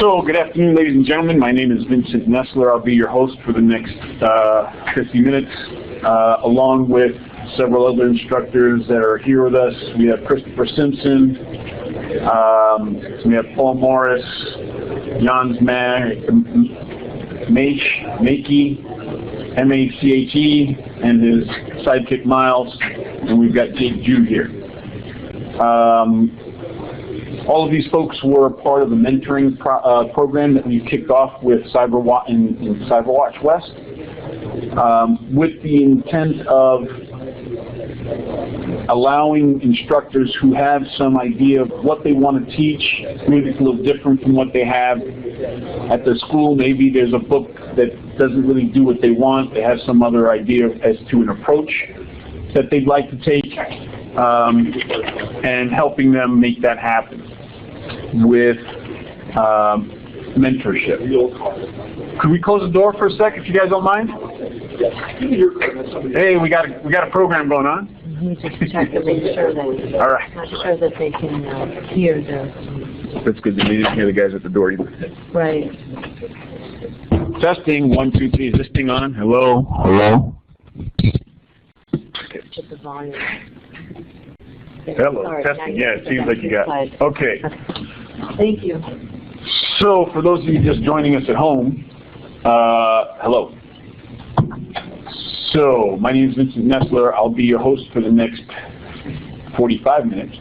So, good afternoon, ladies and gentlemen. My name is Vincent Nestler. I'll be your host for the next 50 minutes, along with several other instructors that are here with us. We have Christopher Simpson, we have Paul Morris, Jans Makey, M-A-C-H-E, and his sidekick Miles, and we've got Jake Jew here. All of these folks were part of the mentoring program that we kicked off with CyberWatch in CyberWatch West, with the intent of allowing instructors who have some idea of what they want to teach. Maybe it's a little different from what they have at the school. Maybe there's a book that doesn't really do what they want. They have some other idea as to an approach that they'd like to take, and helping them make that happen with mentorship. Could we close the door for a sec, if you guys don't mind? Hey, we got a program going on. We just check to make sure that all right. Not sure that they can hear the. That's good. They didn't hear the guys at the door either. Right. Testing 1, 2, 3. Is this thing on? Hello. Hello. Just the volume. Hello. Sorry, Testing. Yeah, it seems like you got it. Okay. Thank you. So, for those of you just joining us at home, hello. So, my name is Vincent Nestler. I'll be your host for the next 45 minutes.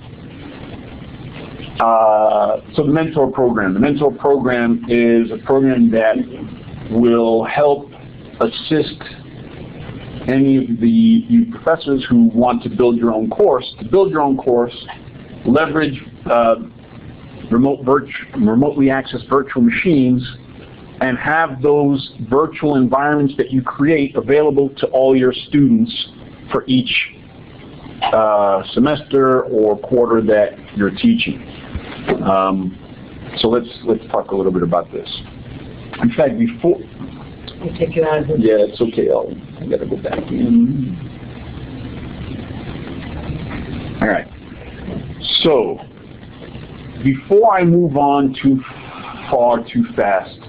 So the mentor program. The mentor program is a program that will help assist any of you professors who want to build your own course. To build your own course, leverage remotely accessed virtual machines, and have those virtual environments that you create available to all your students for each semester or quarter that you're teaching. So let's talk a little bit about this. In fact, before I take you out of this. yeah, it's okay. I gotta go back in. All right. So before I move on too far too fast,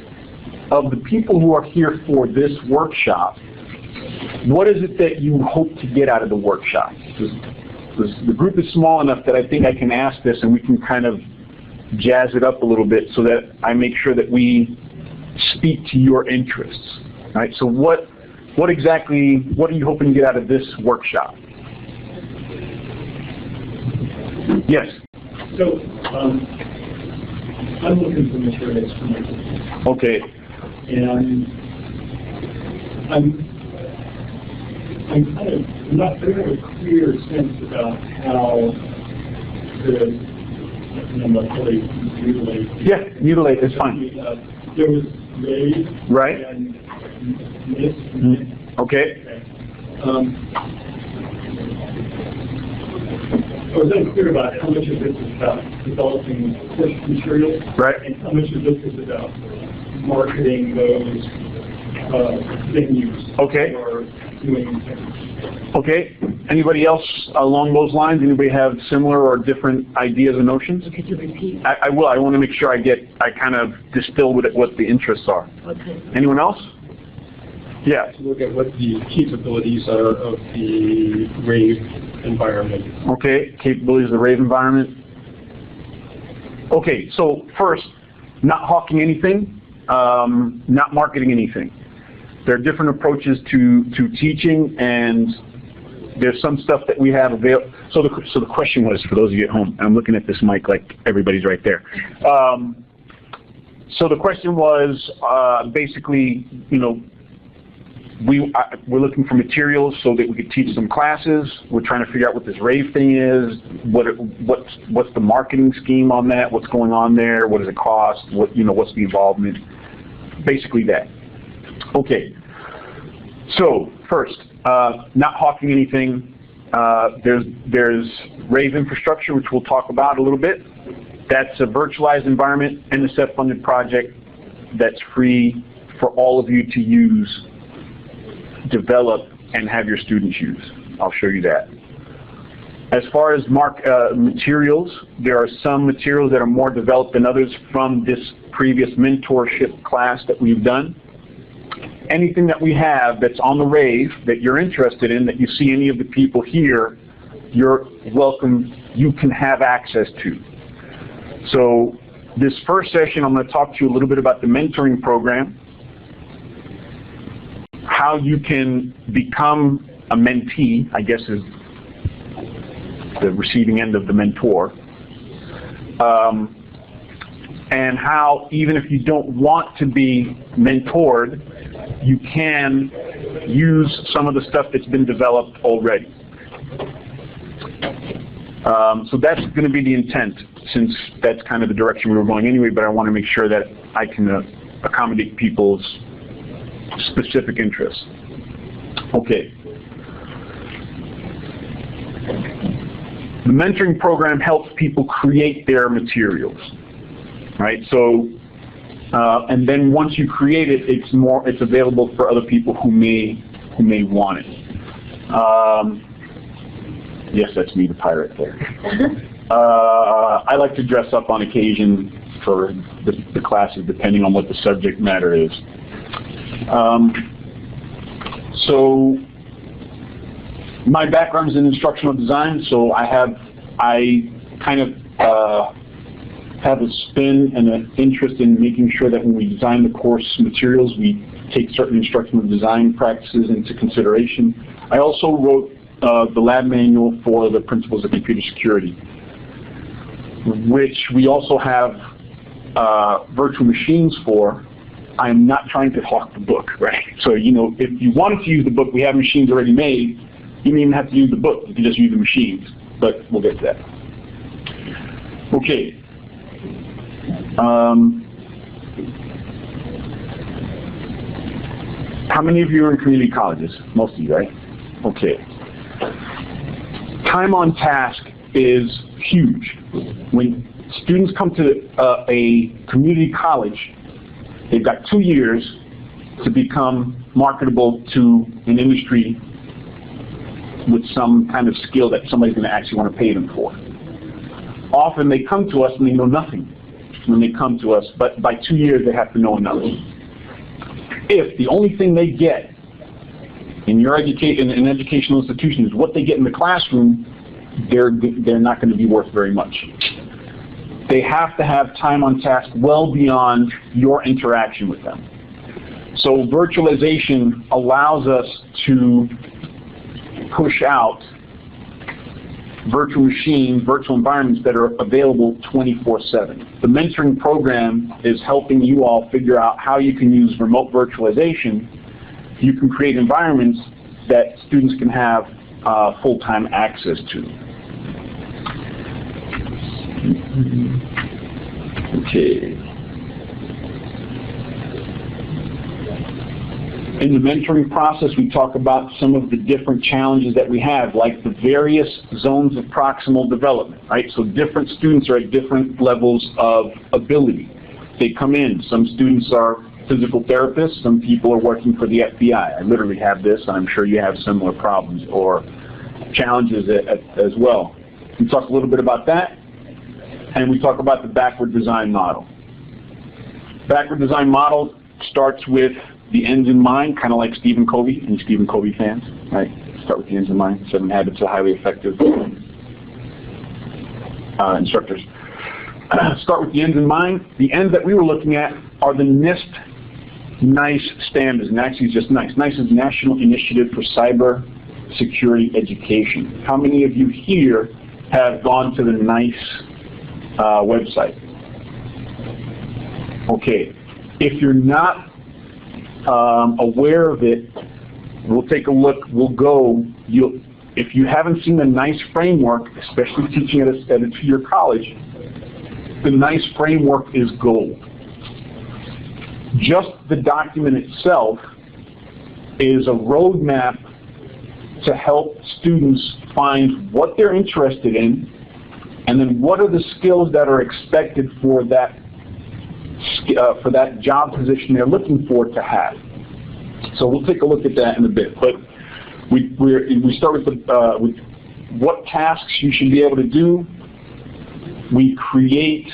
of the people who are here for this workshop, what is it that you hope to get out of the workshop? The group is small enough that I think I can ask this and we can kind of jazz it up a little bit so that I make sure that we speak to your interests. Right? So what exactly are you hoping to get out of this workshop? Yes? So, I'm looking for materials for my kids. Okay. And I'm kind of not very have a clear sense about how the mutilate. Yeah, mutilate is fine. There was raise right. And miss. Okay. I was unclear about how much of this is about developing course materials, right, and how much of this is about marketing those venues. Okay. Or doing things. Okay. Anybody else along those lines? Anybody have similar or different ideas or notions? Could you repeat? I will. I want to make sure I kind of distill what the interests are. Okay. Anyone else? Yeah. To look at what the capabilities are of the rave environment. Okay. Capabilities of the rave environment. Okay. So first, not hawking anything, not marketing anything. There are different approaches to teaching, and there's some stuff that we have available. So the question was, for those of you at home, I'm looking at this mic like everybody's right there. So the question was basically, you know, we're looking for materials so that we could teach some classes. We're trying to figure out what this rave thing is. What's the marketing scheme on that? What's going on there? What does it cost? What's the involvement? Basically that. Okay. So first, not hawking anything. There's rave infrastructure, which we'll talk about a little bit. That's a virtualized environment, NSF-funded project that's free for all of you to use, develop, and have your students use. I'll show you that. As far as materials, there are some materials that are more developed than others from this previous mentorship class that we've done. Anything that we have that's on the rave that you're interested in, that you see any of the people here, you're welcome, you can have access to. So this first session, I'm going to talk to you a little bit about the mentoring program, how you can become a mentee, I guess is the receiving end of the mentor, and how even if you don't want to be mentored, you can use some of the stuff that's been developed already. So that's going to be the intent, since that's kind of the direction we were going anyway, but I want to make sure that I can accommodate people's specific interests. Okay. The mentoring program helps people create their materials, right? So, and then once you create it, it's available for other people who may want it. Yes, that's me, the pirate there. I like to dress up on occasion for the classes, depending on what the subject matter is. So my background is in instructional design, so I kind of have a spin and an interest in making sure that when we design the course materials, we take certain instructional design practices into consideration. I also wrote the lab manual for the Principles of Computer Security, which we also have virtual machines for. I'm not trying to hawk the book, right? So, you know, if you wanted to use the book, we have machines already made. You don't even have to use the book. You can just use the machines. But we'll get to that. Okay. How many of you are in community colleges? Most of you, right? Okay. Time on task is huge. When students come to a community college, they've got 2 years to become marketable to an industry with some kind of skill that somebody's going to actually want to pay them for. Often they come to us and they know nothing when they come to us, but by 2 years they have to know enough. If the only thing they get in your an educational institution is what they get in the classroom, they're not going to be worth very much. They have to have time on task well beyond your interaction with them. So virtualization allows us to push out virtual machines, virtual environments that are available 24/7. The mentoring program is helping you all figure out how you can use remote virtualization. You can create environments that students can have full-time access to. Okay. In the mentoring process, we talk about some of the different challenges that we have, like the various zones of proximal development, right? So different students are at different levels of ability. They come in. Some students are physical therapists. Some people are working for the FBI. I literally have this, and I'm sure you have similar problems or challenges as well. We talk a little bit about that, and we talk about the backward design model. Backward design model starts with the ends in mind, kind of like Stephen Covey. Any Stephen Covey fans? Right? Start with the ends in mind. 7 Habits of Highly Effective Instructors. Start with the ends in mind. The ends that we were looking at are the NIST NICE standards, and actually just NICE. NICE is National Initiative for Cyber Security Education. How many of you here have gone to the NICE website? Okay. If you're not aware of it, we'll take a look. We'll go. If you haven't seen the NICE framework, especially teaching at a 2-year college, the NICE framework is gold. Just the document itself is a roadmap to help students find what they're interested in, and then what are the skills that are expected for that job position they're looking for to have. So we'll take a look at that in a bit. But we start with what tasks you should be able to do. We create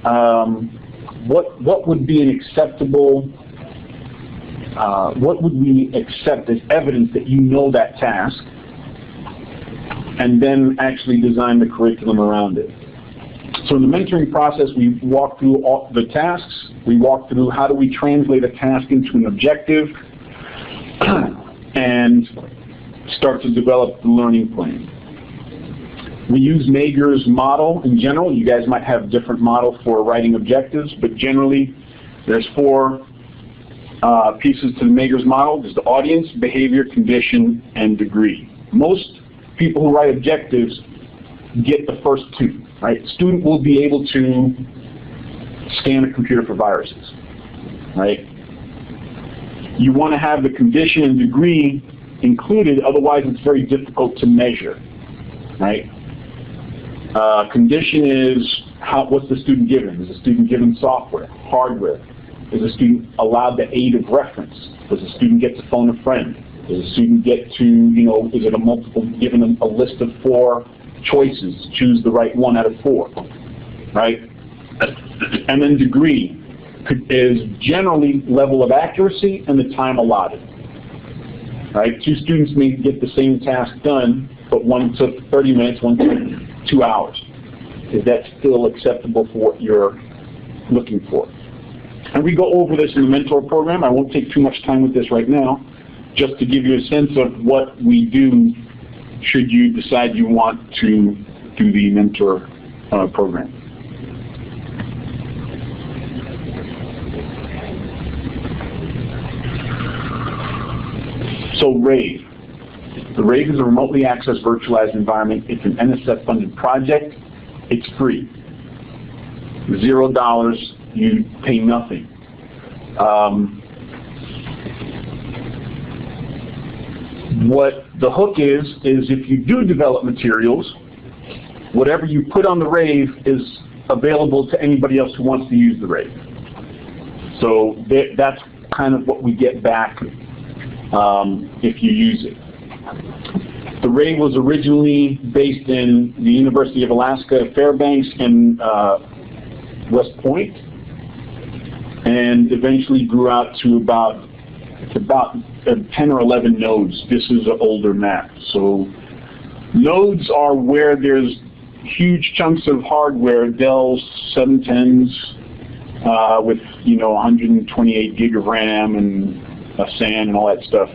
what would be an acceptable, what would we accept as evidence that you know that task, and then actually design the curriculum around it. So in the mentoring process, we walk through all the tasks. We walk through how do we translate a task into an objective and start to develop the learning plan. We use Mager's model in general. You guys might have a different model for writing objectives, but generally there's 4 pieces to the Mager's model. There's the audience, behavior, condition, and degree. Most people who write objectives get the first 2, right? Student will be able to scan a computer for viruses, right? You want to have the condition and degree included, otherwise it's very difficult to measure, right? Condition is what's the student given? Is the student given software, hardware? Is the student allowed the aid of reference? Does the student get to phone a friend? Does the student get to, is it a multiple, given a list of 4 choices, choose the right one out of 4, right? And then degree is generally level of accuracy and the time allotted, right? 2 students may get the same task done, but one took 30 minutes, one took 2 hours. Is that still acceptable for what you're looking for? And we go over this in the mentor program. I won't take too much time with this right now, just to give you a sense of what we do should you decide you want to do the mentor program. So RAVE. The RAVE is a remotely accessed virtualized environment. It's an NSF-funded project. It's free. $0. You pay nothing. What the hook is if you do develop materials, whatever you put on the RAVE is available to anybody else who wants to use the RAVE. So that's kind of what we get back if you use it. The RAVE was originally based in the University of Alaska, Fairbanks, and West Point, and eventually grew out to about 10 or 11 nodes. This is an older map. So nodes are where there's huge chunks of hardware, Dell's 710s with 128 gig of RAM and a SAN and all that stuff.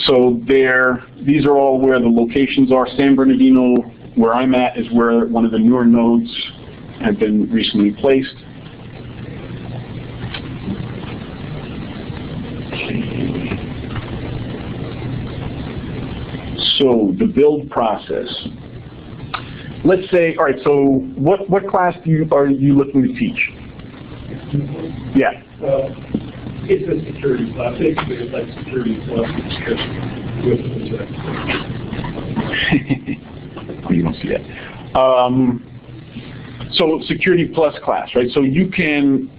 So these are all where the locations are. San Bernardino, where I'm at, is where one of the newer nodes have been recently placed. So the build process. Let's say, all right. So what class are you looking to teach? Yeah. It's a security class. Basically, it's like security plus with oh, you don't see that. So security plus class, right? So you could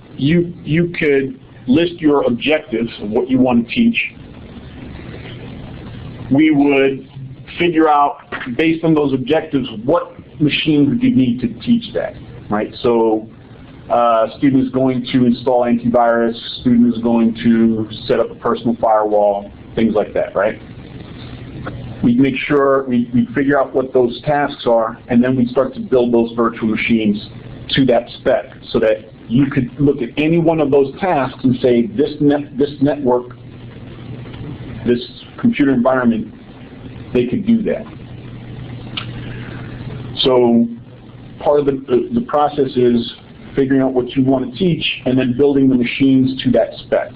list your objectives of what you want to teach. We would figure out, based on those objectives, what machines would you need to teach that, right? So student is going to install antivirus, student is going to set up a personal firewall, things like that, right? We make sure we figure out what those tasks are, and then we start to build those virtual machines to that spec, so that you could look at any one of those tasks and say, this network, this computer environment, they could do that. So part of the process is figuring out what you want to teach and then building the machines to that spec.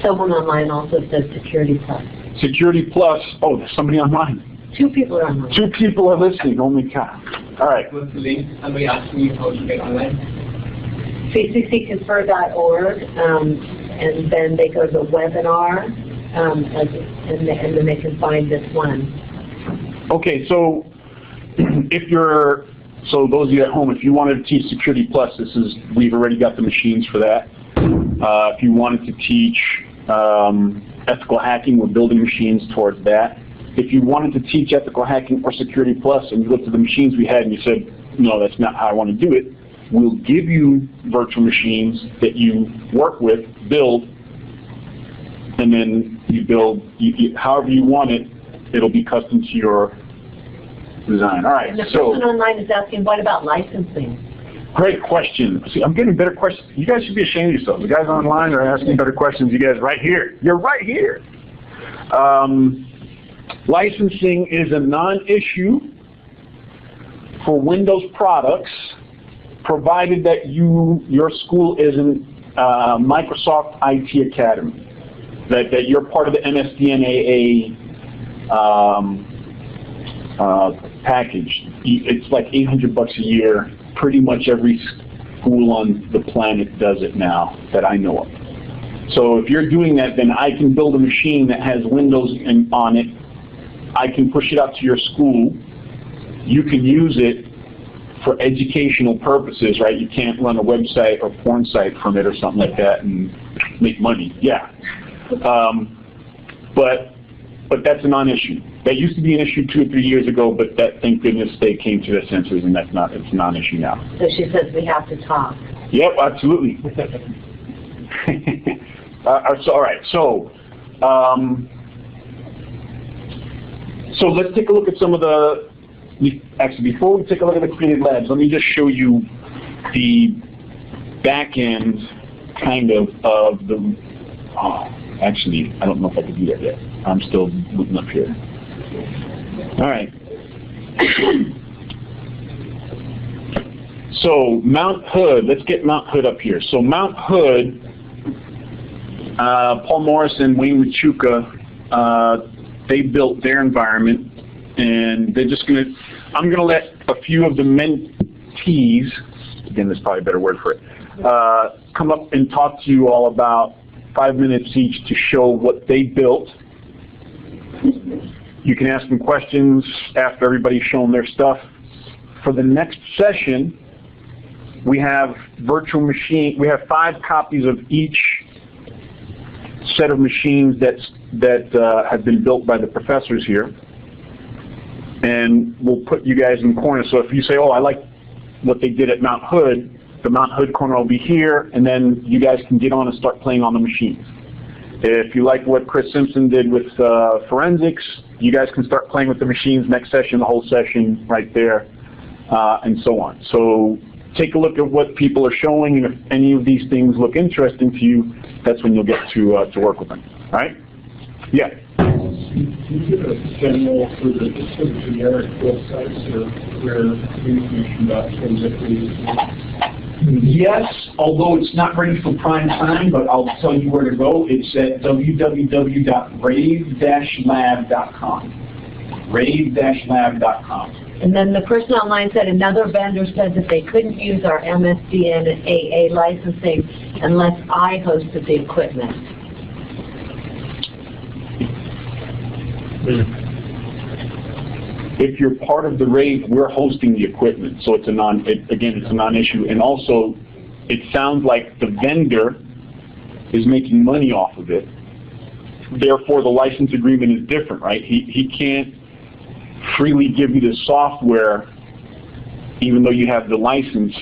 Someone online also says Security Plus. Security Plus, oh, there's somebody online. 2 people are online. 2 people are listening, only cow. All right. What's the link? Somebody asked me how to get online. ccconfer.org, and then they go to the webinar, and then they can find this one. Okay, so so those of you at home, if you wanted to teach Security Plus, we've already got the machines for that. If you wanted to teach ethical hacking, we're building machines towards that. if you wanted to teach ethical hacking or Security Plus and you looked at the machines we had and you said, no, that's not how I want to do it, we'll give you virtual machines that you work with, build, and then you build, however you want it, it'll be custom to your design. All right, And the so. person online is asking, what about licensing? Great question. See, I'm getting better questions. You guys should be ashamed of yourselves. The guys online are asking better questions. You guys right here. You're right here. Licensing is a non-issue for Windows products, provided that your school is in Microsoft IT Academy, that you're part of the MSDNAA package. It's like $800 a year. Pretty much every school on the planet does it now that I know of. So if you're doing that, then I can build a machine that has Windows on it. I can push it out to your school. You can use it for educational purposes, right? You can't run a website or porn site from it or something like that and make money. Yeah. But that's a non-issue. That used to be an issue 2 or 3 years ago, but that, thank goodness, they came to their senses, and it's a non-issue now. So she says we have to talk. Yep, absolutely. All right, so let's take a look at some of the. Actually, before we take a look at the created labs, let me just show you the back end kind of the. Actually, I don't know if I can do that yet. I'm still moving up here. All right. So Mount Hood, let's get Mount Hood up here. So Mount Hood, Paul Morris and Wayne Machuca, they built their environment, and they're just going to, I'm going to let a few of the mentees, again, there's probably a better word for it, come up and talk to you all about 5 minutes each to show what they built. You can ask them questions after everybody's shown their stuff. For the next session, we have virtual machine. We have 5 copies of each set of machines that have been built by the professors here, and we'll put you guys in corners. So if you say, "Oh, I like what they did at Mount Hood," the Mount Hood corner will be here, and then you guys can get on and start playing on the machines. If you like what Chris Simpson did with forensics, you guys can start playing with the machines next session, the whole session right there, and so on. So take a look at what people are showing, and if any of these things look interesting to you, that's when you'll get to work with them. All right? Yeah? Can you give a general for the generic websites or where information.com? Yes, although it's not ready for prime time, but I'll tell you where to go. It's at www.rave-lab.com. Rave-lab.com. And then the person online said another vendor said that they couldn't use our MSDNAA licensing unless I hosted the equipment. If you're part of the RAVE, we're hosting the equipment, so it's a non-issue. And also, it sounds like the vendor is making money off of it. Therefore, the license agreement is different, right? He can't freely give you the software, even though you have the license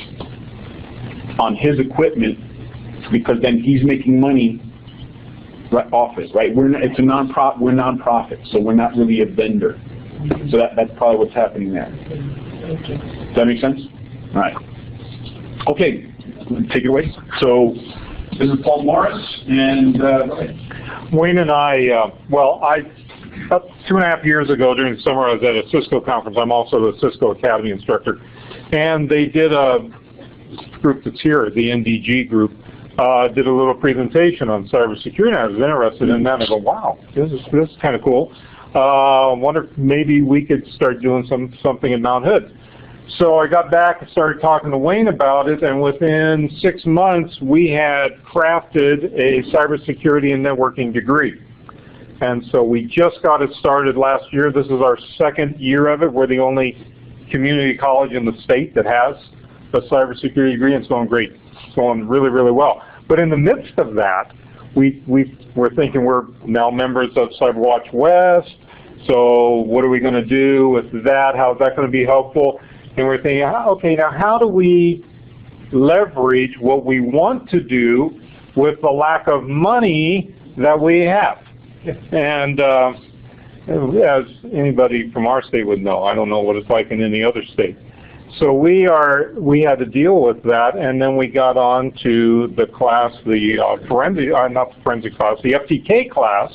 on his equipment, because then he's making money right off it, right? We're nonprofit, so we're not really a vendor. So that's probably what's happening there. Does that make sense? All right. Okay, take it away. So this is Paul Morris, and go ahead. Wayne and I, about 2.5 years ago during the summer, I was at a Cisco conference. I'm also the Cisco Academy instructor. And they did a group that's here, the NDG group, did a little presentation on cybersecurity, and I was interested in that. I go, wow, this is kind of cool. Wonder if maybe we could start doing something in Mount Hood. So I got back and started talking to Wayne about it, and within 6 months we had crafted a cybersecurity and networking degree. And so we just got it started last year. This is our 2nd year of it. We're the only community college in the state that has a cybersecurity degree, and it's going great. It's going really, really well. But in the midst of that, we're thinking we're now members of CyberWatch West, So what are we going to do with that? How is that going to be helpful? And we're thinking, okay, now how do we leverage what we want to do with the lack of money that we have? And as anybody from our state would know, I don't know what it's like in any other state. So we had to deal with that, and then we got on to the class, the not the forensic class, the FTK class,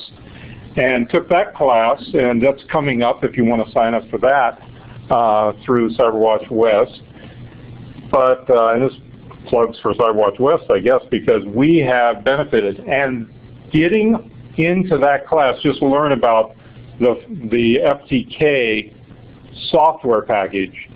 and took that class, and that's coming up if you want to sign up for that through CyberWatch West. But and this plugs for CyberWatch West, I guess, because we have benefited. And getting into that class, just to learn about the FTK software package.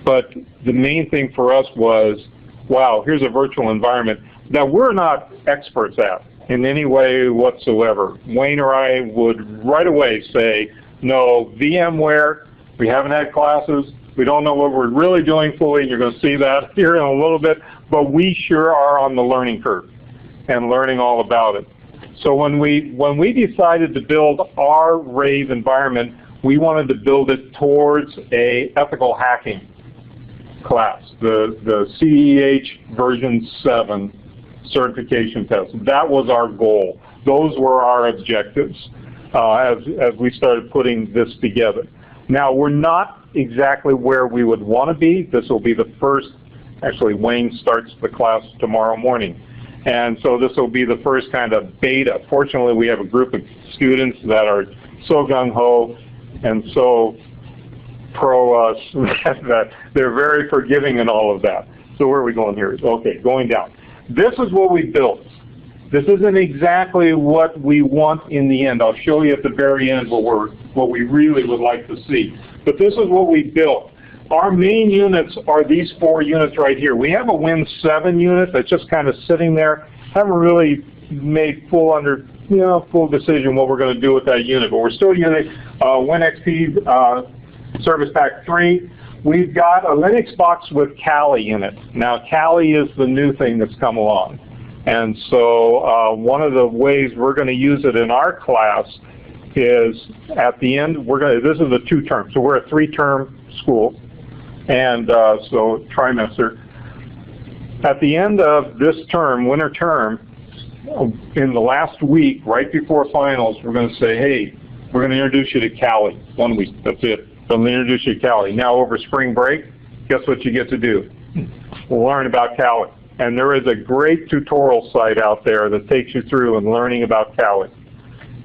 But the main thing for us was, wow, here's a virtual environment that we're not experts at in any way whatsoever. Wayne or I would right away say, no, VMware, we haven't had classes, we don't know what we're really doing fully, and you're going to see that here in a little bit, but we sure are on the learning curve and learning all about it. So when we decided to build our Rave environment, we wanted to build it towards a ethical hacking class, the CEH version 7 certification test. That was our goal. Those were our objectives as we started putting this together. Now, we're not exactly where we would want to be. This will be the first, actually Wayne starts the class tomorrow morning. And so this will be the first kind of beta. Fortunately, we have a group of students that are so gung-ho and so pro us that they're very forgiving and all of that. So where are we going here? Okay, going down. This is what we built. This isn't exactly what we want in the end. I'll show you at the very end what we really would like to see. But this is what we built. Our main units are these 4 units right here. We have a Win 7 unit that's just kind of sitting there. Haven't really made full decision what we're going to do with that unit, but we're still using WinXP Service Pack 3. We've got a Linux box with Kali in it. Now, Kali is the new thing that's come along. And so one of the ways we're going to use it in our class is at the end, this is a 2-term. So we're a 3-term school, and so trimester. At the end of this term, winter term, in the last week, right before finals, we're going to say, hey, we're going to introduce you to Kali. 1 week, that's it. So I'm going to introduce you to Kali. Now over spring break, guess what you get to do? Learn about Kali. And there is a great tutorial site out there that takes you through and learning about Kali.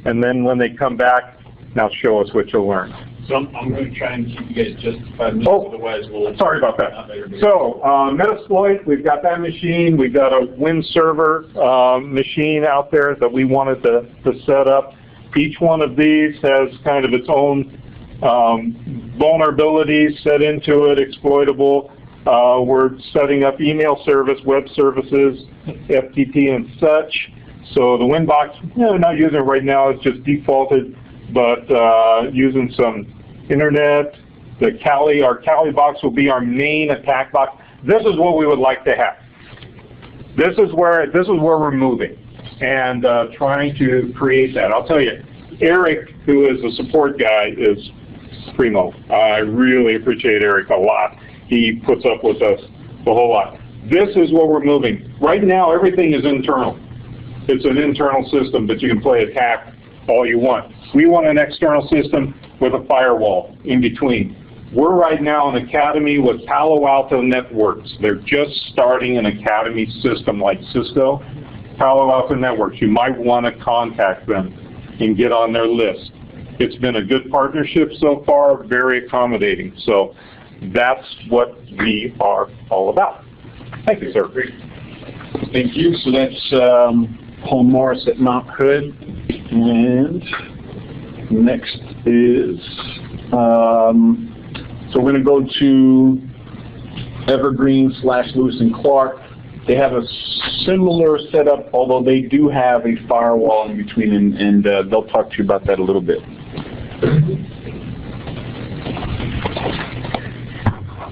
And then when they come back, now show us what you'll learn. So I'm going to try and keep you guys just 5 minutes, otherwise we'll... Sorry about that. So, Metasploit, we've got that machine. We've got a Win server machine out there that we wanted to set up. Each one of these has kind of its own vulnerabilities set into it, exploitable. We're setting up email service, web services, FTP and such. So the Winbox, we're not using it right now, it's just defaulted, but using some internet, our Kali box will be our main attack box. This is what we would like to have. This is where we're moving and trying to create that. I'll tell you, Eric, who is a support guy, is primo. I really appreciate Eric a lot. He puts up with us a whole lot. This is what we're moving. Right now, everything is internal. It's an internal system, but you can play attack all you want. We want an external system with a firewall in between. We're right now an academy with Palo Alto Networks. They're just starting an academy system like Cisco. Palo Alto Networks, you might want to contact them and get on their list. It's been a good partnership so far, very accommodating. So that's what we are all about. Thank you, sir. Thank you. So that's Paul Morris at Mount Hood. And next is, so we're going to go to Evergreen / Lewis and Clark. They have a similar setup, although they do have a firewall in between, and they'll talk to you about that a little bit.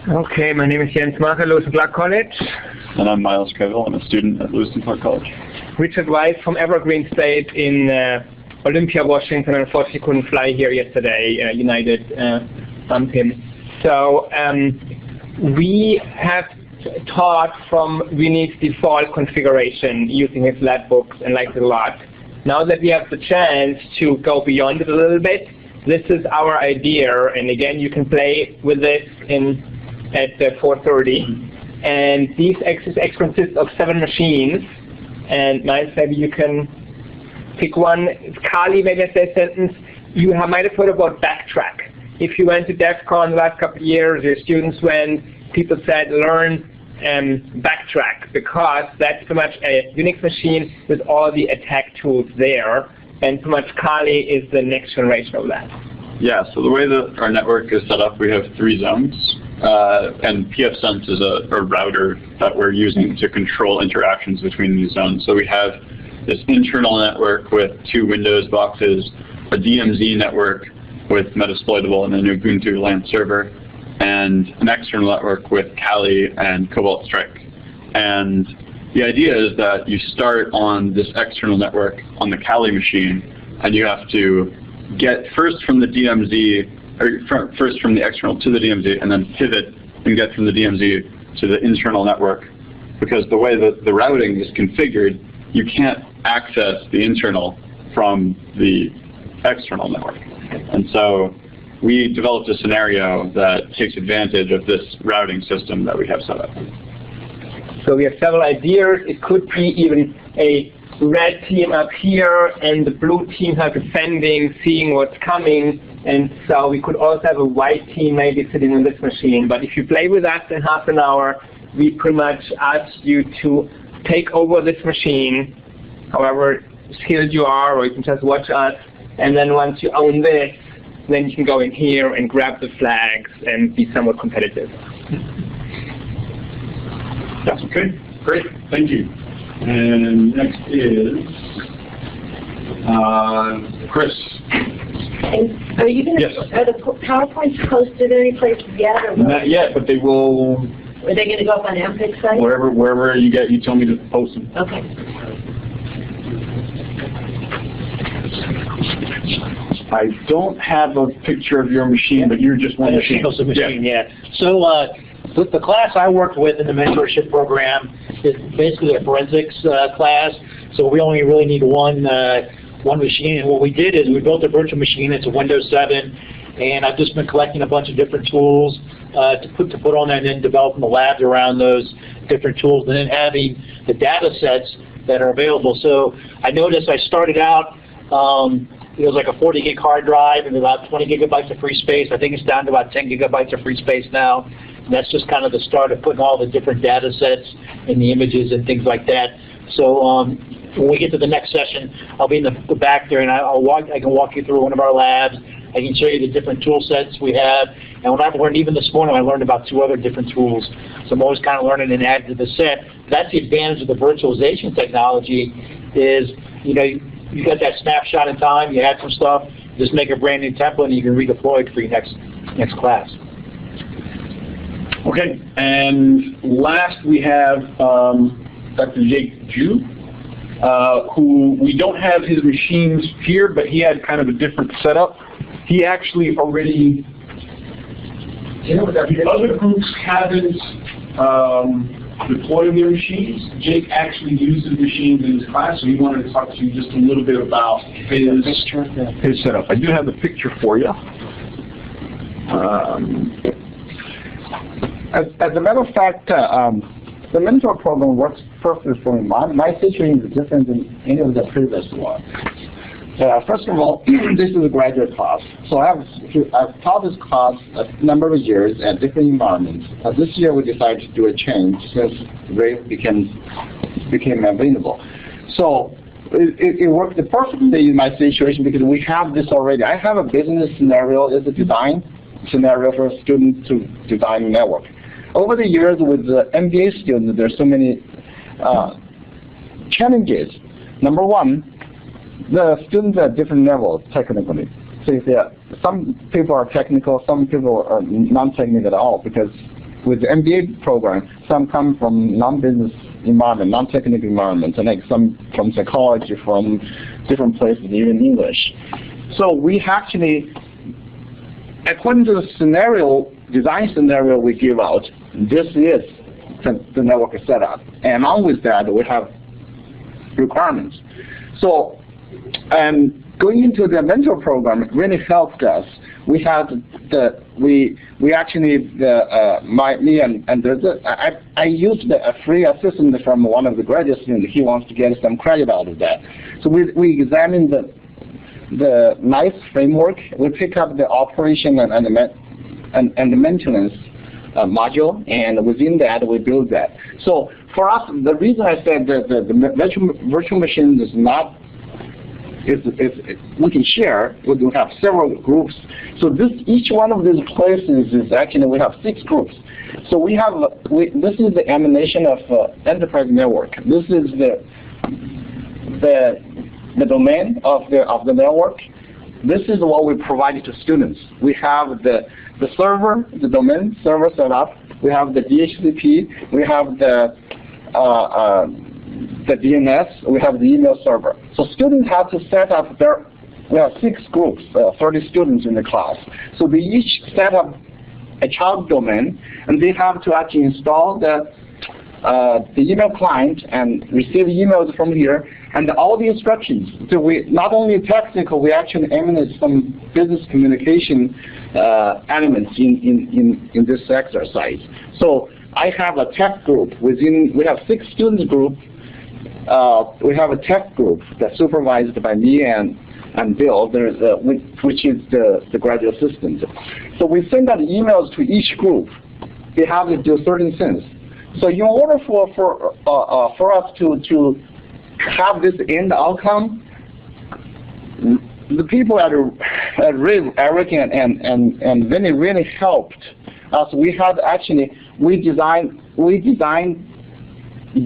Okay, my name is Jens Macher, Lewis and Clark College. And I'm Miles Kevill. I'm a student at Lewis and Clark College. Richard Weiss from Evergreen State in Olympia, Washington, and unfortunately couldn't fly here yesterday. United bumped him. So we have taught from Vinny's default configuration using his lab books and liked it a lot. Now that we have the chance to go beyond it a little bit, this is our idea, and again, you can play with this at 4:30. And these X consists of 7 machines, and Miles, maybe you can pick one. Carly, maybe I say a sentence. You might have heard about Backtrack. If you went to DEF CON the last couple of years, your students went, people said, learn Backtrack, because that's pretty much a Unix machine with all the attack tools there, and pretty much Kali is the next generation of that. Yeah, so the way that our network is set up, we have 3 zones, and pfSense is a router that we're using to control interactions between these zones. So we have this internal network with 2 Windows boxes, a DMZ network with Metasploitable and an Ubuntu LAN server, and an external network with Kali and Cobalt Strike. And the idea is that you start on this external network on the Kali machine, and you have to get first from the DMZ, or first from the external to the DMZ, and then pivot and get from the DMZ to the internal network. Because the way that the routing is configured, you can't access the internal from the external network. And so we developed a scenario that takes advantage of this routing system that we have set up. So we have several ideas. It could be even a red team up here and the blue team are defending, seeing what's coming. And so we could also have a white team maybe sitting on this machine. But if you play with us in half an hour, we pretty much ask you to take over this machine, however skilled you are, or you can just watch us. And then once you own this, then you can go in here and grab the flags and be somewhat competitive. That's okay. Great. Thank you. And next is Chris. And are you going to? Yes. Are the PowerPoints posted any place yet, or Not yet, but they will, are they going to go up on MPICT site? wherever you tell me to post them. Okay. I don't have a picture of your machine, but you're just one machine. Yeah. So the class I worked with in the mentorship program is basically a forensics class. So we only really need one machine. And what we did is we built a virtual machine. It's a Windows 7, and I've just been collecting a bunch of different tools to put on that, and then developing the labs around those different tools, and then having the data sets that are available. So I noticed I started out. It was like a 40 gig hard drive and about 20 gigabytes of free space. I think it's down to about 10 gigabytes of free space now. And that's just kind of the start of putting all the different data sets and the images and things like that. So when we get to the next session, I'll be in the back there, and I can walk you through one of our labs. I can show you the different tool sets we have. And what I've learned, even this morning, I learned about 2 other different tools. So I'm always kind of learning and adding to the set. That's the advantage of the virtualization technology is, you know, you got that snapshot in time, you add some stuff, just make a brand new template, and you can redeploy it for your next class. Okay, and last we have Dr. Jake Ju, who we don't have his machines here, but he had kind of a different setup. He actually already, the other groups haven't deployed their machines. Jake actually uses machines in his class, so he wanted to talk to you just a little bit about his setup. I do have the picture for you. As a matter of fact, the mentor program works perfectly for me. My situation is different than any of the previous ones. First of all, this is a graduate class. So I've taught this class a number of years at different environments. This year we decided to do a change since RAVE became available. So it worked perfectly in my situation because we have this already. I have a business scenario as a design scenario for a student to design a network. Over the years with the MBA students, there's so many challenges. Number one, the students are at different levels technically. So some people are technical, some people are non-technical at all, because with the MBA program, some come from non-business environment, non-technical environment, and like some from psychology, from different places, even English. So we actually, according to the scenario, design scenario we give out, this is the network setup. And along with that, we have requirements. So, going into the mentor program, it really helped us. We had me and I used a free assistant from one of the graduate students. He wants to get some credit out of that. So we examined the NICE framework. We pick up the operation and the maintenance module, and within that we build that. So for us, the reason I said that the virtual machine is not we can share. We do have several groups. So each one of these places is actually we have 6 groups. So we have this is the emanation of enterprise network. This is the domain of the network. This is what we provide to students. We have the server, the domain server set up. We have the DHCP. We have the DNS. We have the email server. So students have to set up we have 6 groups, 30 students in the class. So they each set up a child domain, and they have to actually install the email client and receive emails from here, and all the instructions. So we not only technical, we actually emanate some business communication elements in this exercise. So I have a tech group we have 6 students group. We have a tech group that's supervised by me and Bill, which is the graduate assistant. So we send out emails to each group. They have to do certain things. So in order for us to have this end outcome, the people at Eric and Vinny really helped us. We designed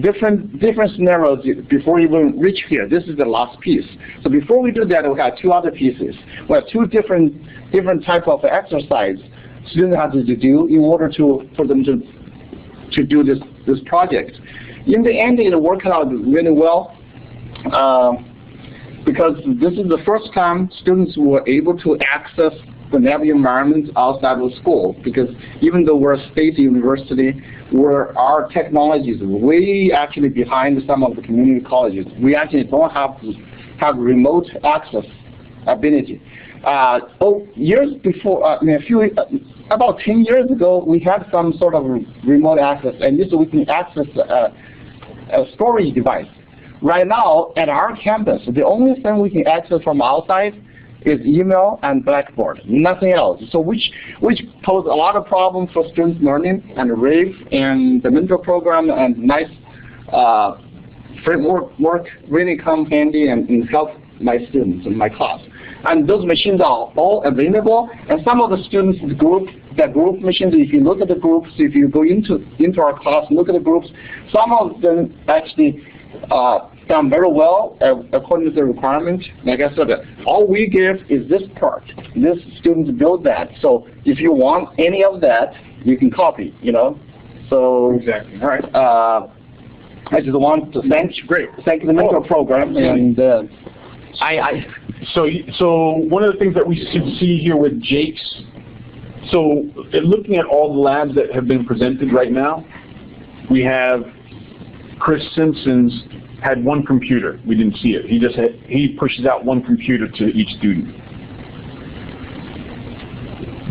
different scenarios before we even reach here. This is the last piece. So before we do that, we have 2 other pieces. We have 2 different type of exercise students have to do in order for them to do this project. In the end, it worked out really well because this is the first time students were able to access the NAV environment outside of school, because even though we're a state university, our technology is way actually behind some of the community colleges. We actually don't have remote access ability. Years before, about 10 years ago, we had some sort of remote access, and this we can access a storage device. Right now, at our campus, the only thing we can access from outside is email and Blackboard, nothing else. So which pose a lot of problems for students learning, and RAVE and the mentor program and NICE framework really come handy and help my students in my class. And those machines are all available, and some of the students in the group machines, if you look at the groups, if you go into our class and look at the groups, some of them actually done very well according to the requirement. Like I said, all we give is this part. This students build that. So if you want any of that, you can copy. So exactly. All right. I just want to thank the mentor program and. So one of the things that we should see here with Jake's, so looking at all the labs that have been presented right now, we have Chris Simpson's had 1 computer. We didn't see it. He pushes out 1 computer to each student.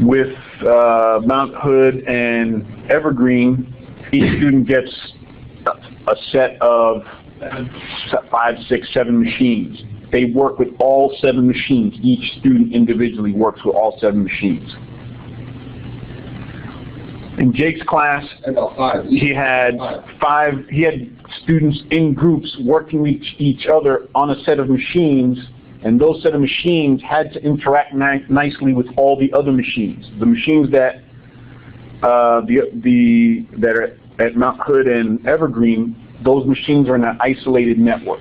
With Mount Hood and Evergreen, each student gets a set of 5, 6, 7 machines. They work with all 7 machines. Each student individually works with all 7 machines. In Jake's class, he had 5. He had students in groups working with each other on a set of machines, and those set of machines had to interact nicely with all the other machines. The machines that that are at Mount Hood and Evergreen, those machines are in an isolated network,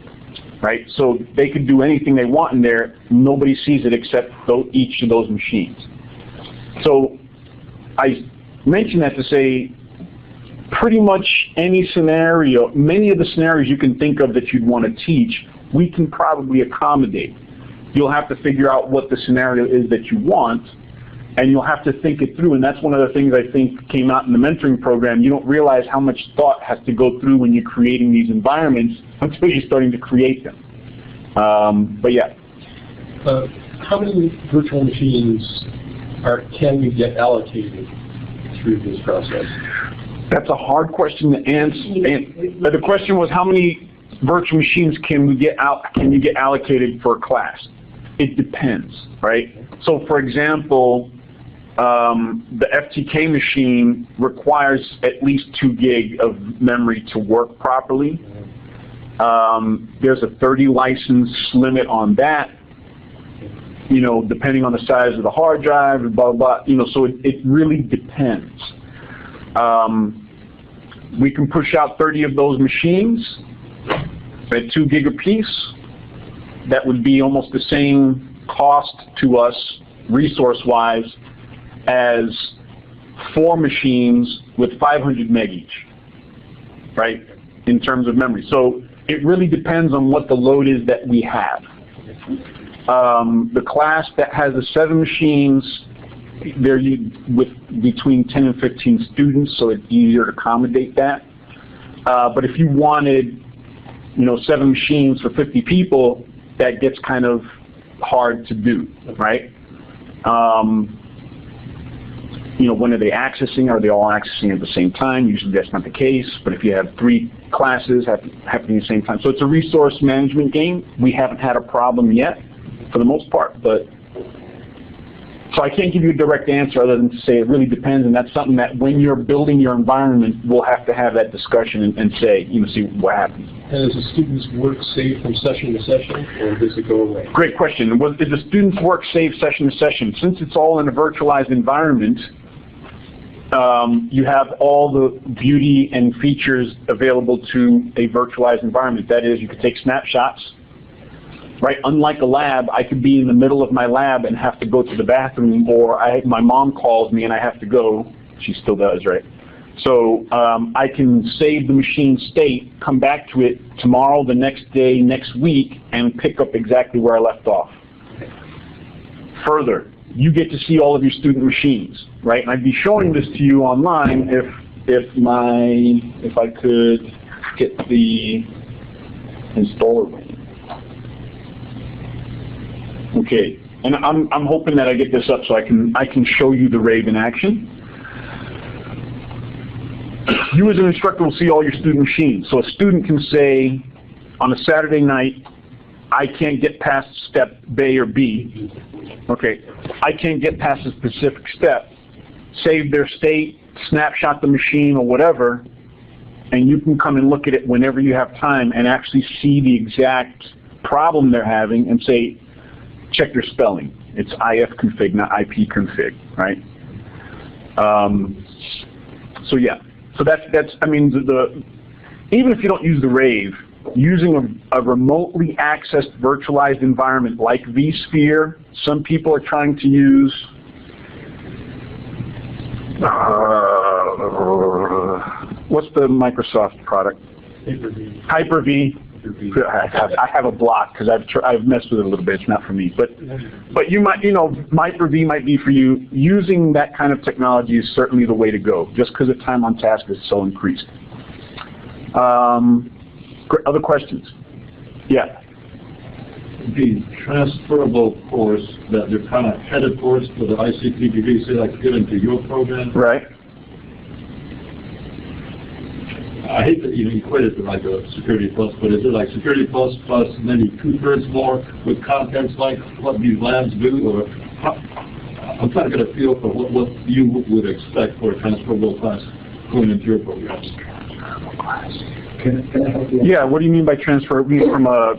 right? So they could do anything they want in there. Nobody sees it except each of those machines. So I mention that to say pretty much any scenario, many of the scenarios you can think of that you'd want to teach, we can probably accommodate. You'll have to figure out what the scenario is that you want, and you'll have to think it through. And that's one of the things I think came out in the mentoring program. You don't realize how much thought has to go through when you're creating these environments until you're starting to create them. But yeah. How many virtual machines can you get allocated through this process? That's a hard question to answer. The question was, how many virtual machines can you get allocated for a class? It depends, right? So for example, the FTK machine requires at least 2 gig of memory to work properly. There's a 30 license limit on that, you know, depending on the size of the hard drive, blah, blah, you know, so it really depends. We can push out 30 of those machines at 2 gig apiece. That would be almost the same cost to us, resource-wise, as 4 machines with 500 meg each, right, in terms of memory. So it really depends on what the load is that we have. The class that has the 7 machines, they're with between 10 and 15 students, so it's easier to accommodate that. But if you wanted, you know, 7 machines for 50 people, that gets kind of hard to do, right? You know, when are they accessing? Are they all accessing at the same time? Usually that's not the case, but if you have 3 classes happening at the same time. So it's a resource management game. We haven't had a problem yet, for the most part, but so I can't give you a direct answer other than to say it really depends, and that's something that when you're building your environment, we'll have to have that discussion and say, you know, see what happens. And is the students' work saved from session to session, or does it go away? Great question. Is the students' work saved session to session? Since it's all in a virtualized environment, you have all the beauty and features available to a virtualized environment. That is, you could take snapshots. Right, unlike a lab, I could be in the middle of my lab and have to go to the bathroom, or my mom calls me and I have to go. She still does, right? So I can save the machine state, come back to it tomorrow, the next day, next week, and pick up exactly where I left off. Further, you get to see all of your student machines, right? And I'd be showing this to you online if I could get the installer link. Okay, and I'm hoping that I get this up so I can show you the rave in action. You as an instructor will see all your student machines. So a student can say on a Saturday night, I can't get past step A or B. Okay, I can't get past a specific step. Save their state, snapshot the machine or whatever, and you can come and look at it whenever you have time and actually see the exact problem they're having and say, check your spelling. It's ifconfig, not ipconfig, right? So yeah, so that's I mean even if you don't use the rave, using a remotely accessed virtualized environment like vSphere, some people are trying to use what's the Microsoft product? Hyper-V. I have a block because I've messed with it a little bit. It's not for me, but you might, you know, Hyper-V might be for you. Using that kind of technology is certainly the way to go, just because the time on task is so increased. Other questions? Yeah. The transferable course that you're kind of headed towards for the ICT, say like given to your program, right? I hate that you equate it to like a Security Plus, but is it like Security Plus plus maybe 2/3 more with contents like what these labs do, or I'm trying to get a feel for what you would expect for a transferable class going into your program. Can I help you? Yeah, what do you mean by transfer? You mean from a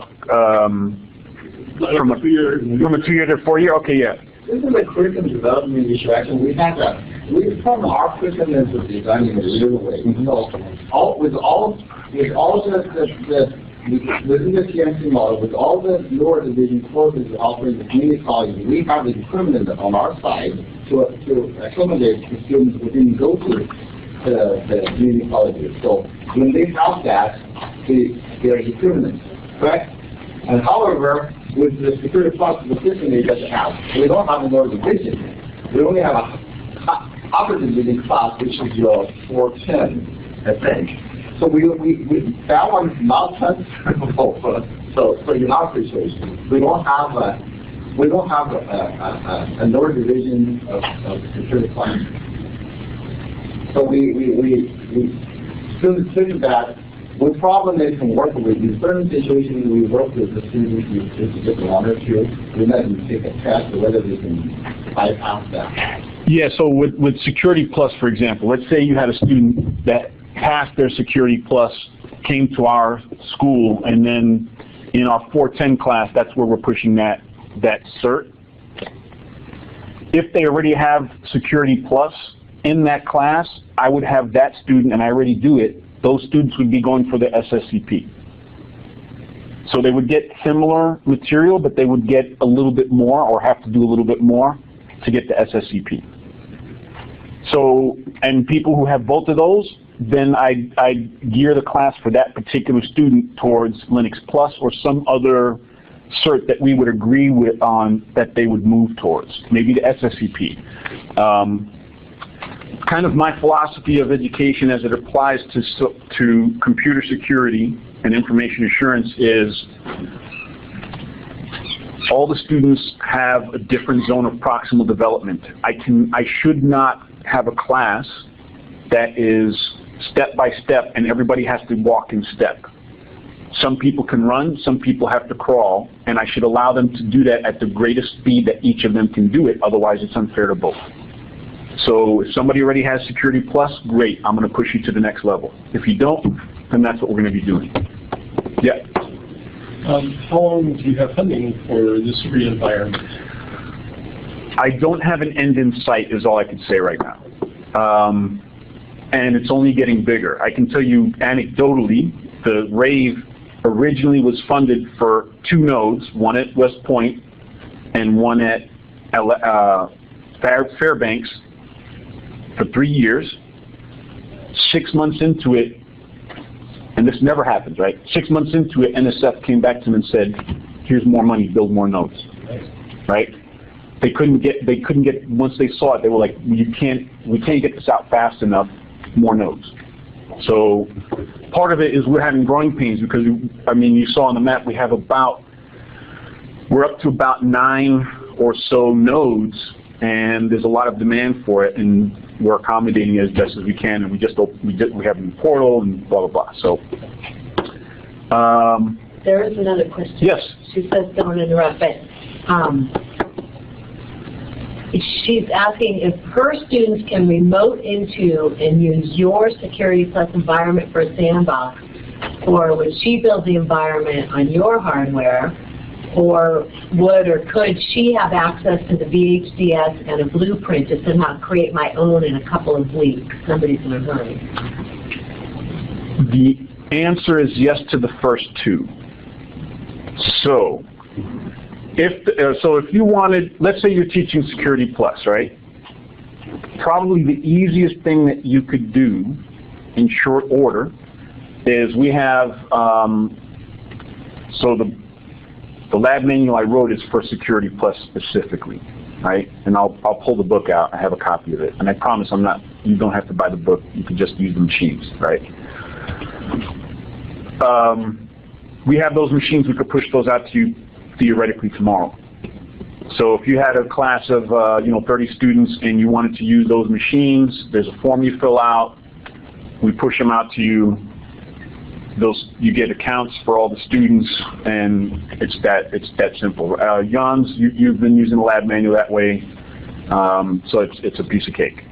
2-year to 4-year? Okay, yeah. This is a curriculum development issue. Actually, we form our curriculum as a design in a real way. So, with all within the TNC model, with all the lower division courses offering the community colleges, we have the equivalent on our side to accommodate the students within those the community colleges. So when they have that, they are equivalent, correct? And however, with the security plus system they just have, we don't have another division. We only have a upper division class, which is your 410, I think. So that one is not transferable so in our situation. We don't have a lower division of security plus. So we still think that we probably can work with, in certain situations we work with the students who just wanted to, we let them take a test whether they can bypass that. Yeah, so with Security Plus, for example, let's say you had a student that passed their Security Plus, came to our school, and then in our 410 class, that's where we're pushing that cert. If they already have Security Plus in that class, I would have that student, and I already do it, those students would be going for the SSCP. So they would get similar material, but they would get a little bit more or have to do a little bit more to get the SSCP. So, and people who have both of those, then I gear the class for that particular student towards Linux Plus or some other cert that we would agree with on that they would move towards, maybe the SSCP. Kind of my philosophy of education as it applies to computer security and information assurance is all the students have a different zone of proximal development. I should not have a class that is step by step and everybody has to walk in step. Some people can run, some people have to crawl, and I should allow them to do that at the greatest speed that each of them can do it, otherwise it's unfair to both. So if somebody already has Security Plus, great, I'm going to push you to the next level. If you don't, then that's what we're going to be doing. Yeah? How long do you have funding for this free environment? I don't have an end in sight is all I can say right now. And it's only getting bigger. I can tell you anecdotally, the rave originally was funded for 2 nodes, one at West Point and one at Fairbanks, for 3 years. 6 months into it, and this never happens, right? 6 months into it, NSF came back to them and said, here's more money, build more nodes, right? They couldn't get, once they saw it, they were like, we can't get this out fast enough, more nodes. So part of it is we're having growing pains because, I mean, you saw on the map, we're up to about 9 or so nodes, and there's a lot of demand for it, and we're accommodating it as best as we can, and we have a new portal and blah, blah, blah. So, there is another question. Yes. She says don't interrupt, but she's asking if her students can remote into and use your Security Plus environment for a sandbox, or would she build the environment on your hardware, or would or could she have access to the VHDS and a blueprint to somehow create my own in a couple of weeks? Somebody's in a hurry. The answer is yes to the first 2. So, if you wanted, let's say you're teaching Security Plus, right? Probably the easiest thing that you could do in short order is we have, so the lab manual I wrote is for Security Plus specifically, right? And I'll pull the book out. I have a copy of it. And I promise you don't have to buy the book. You can just use the machines, right? We have those machines. We could push those out to you theoretically tomorrow. So if you had a class of 30 students and you wanted to use those machines, there's a form you fill out. We push them out to you. You get accounts for all the students, and it's that simple. Jans, you've been using the lab manual that way, so it's a piece of cake.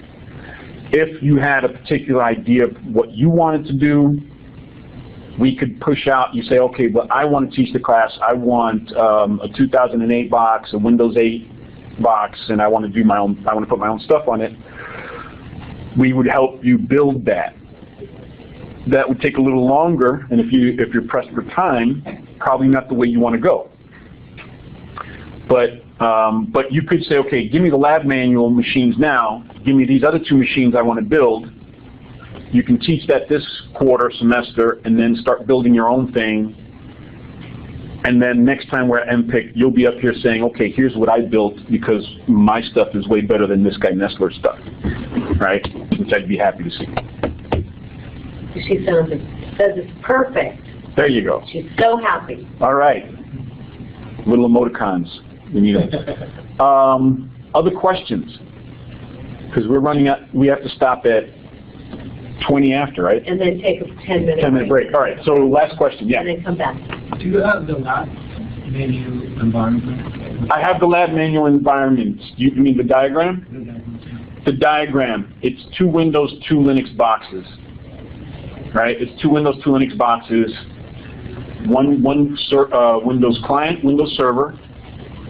If you had a particular idea of what you wanted to do, we could push out. You say, okay, but I want to teach the class. I want a 2008 box, a Windows 8 box, and I want to do I want to put my own stuff on it. We would help you build that. That would take a little longer, and if you're pressed for time, probably not the way you want to go. But you could say, okay, give me the lab manual machines now. Give me these other 2 machines I want to build, You can teach that this quarter, semester, and then start building your own thing. And then next time we're at MPICT, you'll be up here saying, okay, here's what I built because my stuff is way better than this guy Nestler's stuff, right? Which I'd be happy to see. She says it's perfect. There you go. She's so happy. All right. Little emoticons. We need them. Other questions? Because we're running out, we have to stop at 20 after, right? And then take a 10-minute 10-minute break. All right, so last question, yeah. And then come back. Do you have the lab menu environment? I have the lab manual environment. You mean the diagram? The diagram. It's 2 Windows, 2 Linux boxes. Right? It's 2 Windows, 2 Linux boxes. One Windows client, Windows server.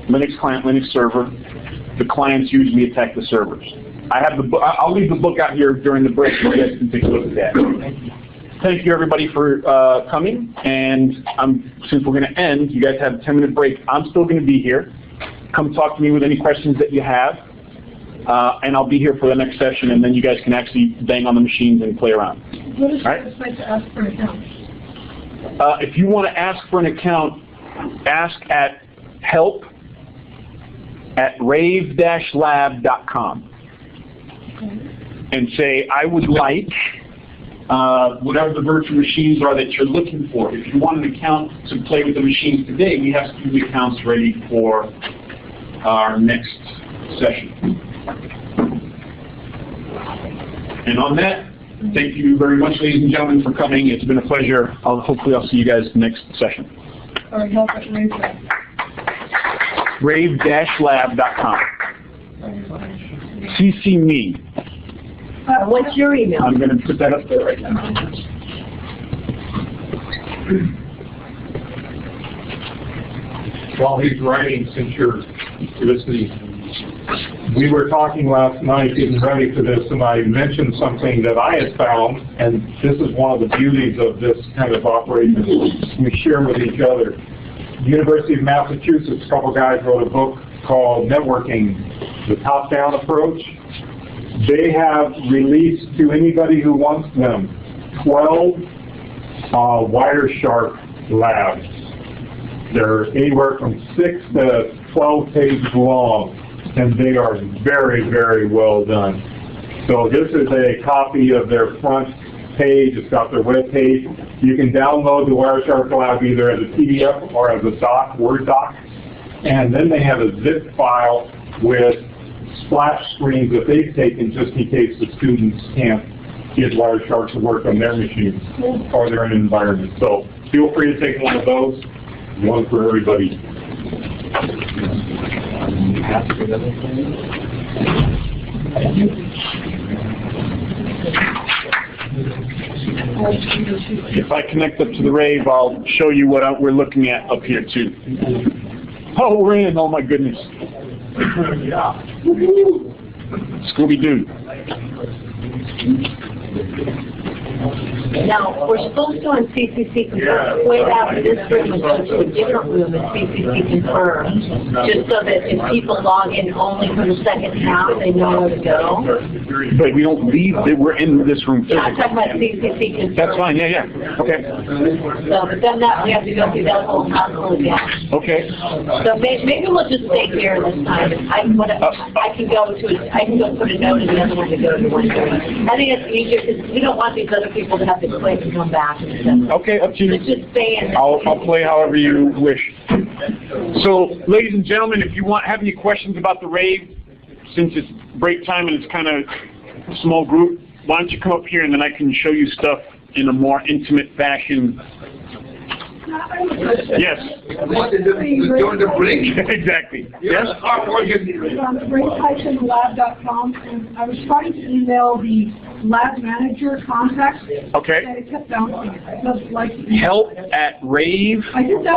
Linux client, Linux server. The clients usually attack the servers. I have the book. I'll leave the book out here during the break so you guys can take a look at that. Thank you everybody for coming. And since we're going to end, you guys have a 10-minute break. I'm still going to be here. Come talk to me with any questions that you have. And I'll be here for the next session, and then you guys can actually bang on the machines and play around. What is the right? website to ask for an account? If you want to ask for an account, ask at help@rave-lab.com and say, I would like whatever the virtual machines are that you're looking for. If you want an account to play with the machines today, we have some accounts ready for our next session. And on that, thank you very much, ladies and gentlemen, for coming. It's been a pleasure. Hopefully I'll see you guys next session. Or help at Rave-Lab. rave-lab.com. CC me. What's your email? I'm going to put that up there right now. While he's writing, since you're listening, we were talking last night, getting ready for this, and I mentioned something that I had found, and this is one of the beauties of this kind of operation. We share with each other. University of Massachusetts, a couple guys wrote a book called Networking, the Top-Down Approach. They have released to anybody who wants them 12 Wireshark labs. They're anywhere from 6 to 12 pages long, and they are very, very well done. So this is a copy of their front page. It's got their web page. You can download the Wireshark lab either as a PDF or as a doc, Word doc. And then they have a zip file with splash screens that they've taken just in case the students can't get Wireshark to work on their machines or their environment. So feel free to take one of those, one for everybody. If I connect up to the Rave, I'll show you what we're looking at up here too. Oh, we're in, oh my goodness. Scooby-Doo. Now, we're supposed to on CCC confirm, wait out of this room and go to a different room and CCC confirm, just so that if people log in only for the second half, they know where to go. But we don't leave, we're in this room Yeah, I'm physically. talking about CCC confirm. That's fine, yeah, okay. So, but then that, we have to go through that whole hassle again. Okay. So maybe we'll just stay here this time. I can go put a note in the other one to go to 1:30. I think it's easier because we don't want these other people to have to click and come back and stuff. Okay, up to you. Let's just stay in. I'll play however you wish. So, ladies and gentlemen, if you have any questions about the Rave, since it's break time and it's kind of a small group, why don't you come up here and then I can show you stuff in a more intimate fashion. Yes. During the break? Exactly. Yes? On rave-lab.com, and I was trying to email the lab manager contact. Okay. And it kept bouncing. It doesn't like help@rave, I did that.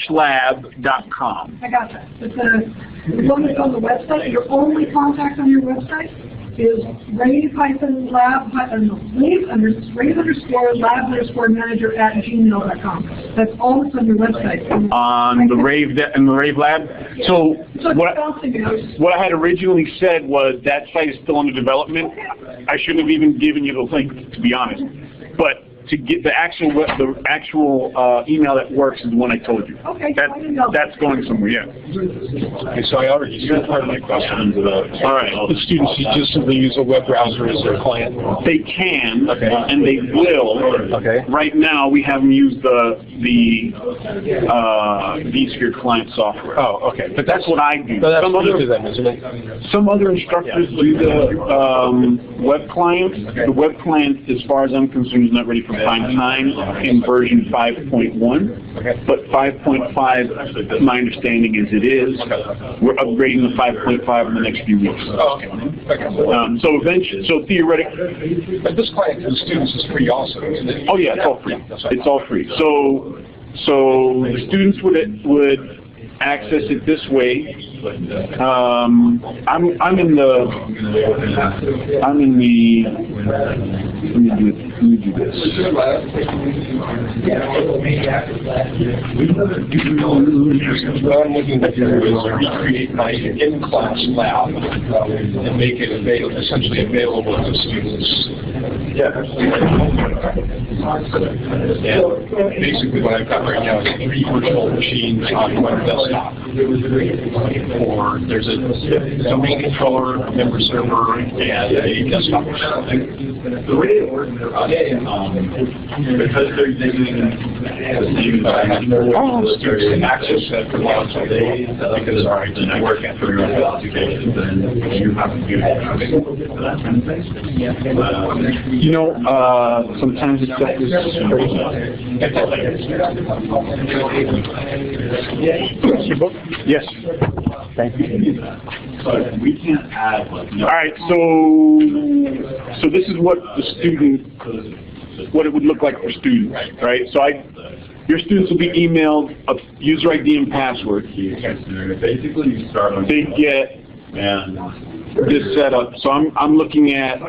rave-lab.com. I got that. But the one that's on the website, your only contact on your website? is rave_lab_manager@gmail.com. That's all that's on your website. On the Rave Lab. So what I had originally said was that site is still under development. I shouldn't have even given you the link, to be honest. But to get the actual email that works is the one I told you. Okay. That's going somewhere, yeah. Okay, so I already answered part of my question. All right. The students just simply use a web browser as their client? They can, okay, and they will. Okay. Right now, we have them use the vSphere client software. Oh, okay. But that's what I do. So that's to them, isn't it? Some other instructors do the web client. Okay. The web client, as far as I'm concerned, is not ready for prime time in version 5.1. Okay. But 5.5, my understanding is it is. We're upgrading the 5.5 in the next few weeks. Oh, okay. So eventually, so theoretically, but this client for the students is free also, isn't it? oh yeah, it's all free. It's all free. So the students would access it this way. I'm in the let me do this. What I'm looking to do is recreate my in-class lab and make it essentially available to students. Yeah. And basically what I've got right now is 3 virtual machines on one desktop. Or there's a domain controller, a member server, and a desktop. The way it works, because they're using I have no students can access that for lots of days because I work at for your applications and you have to do that. You know, sometimes it's just yes. Thank you. But we can't add like. All right, so this is what the student, what it would look like for students, right? So your students will be emailed a user ID and password. Basically, you start on. They get and this setup. So I'm looking at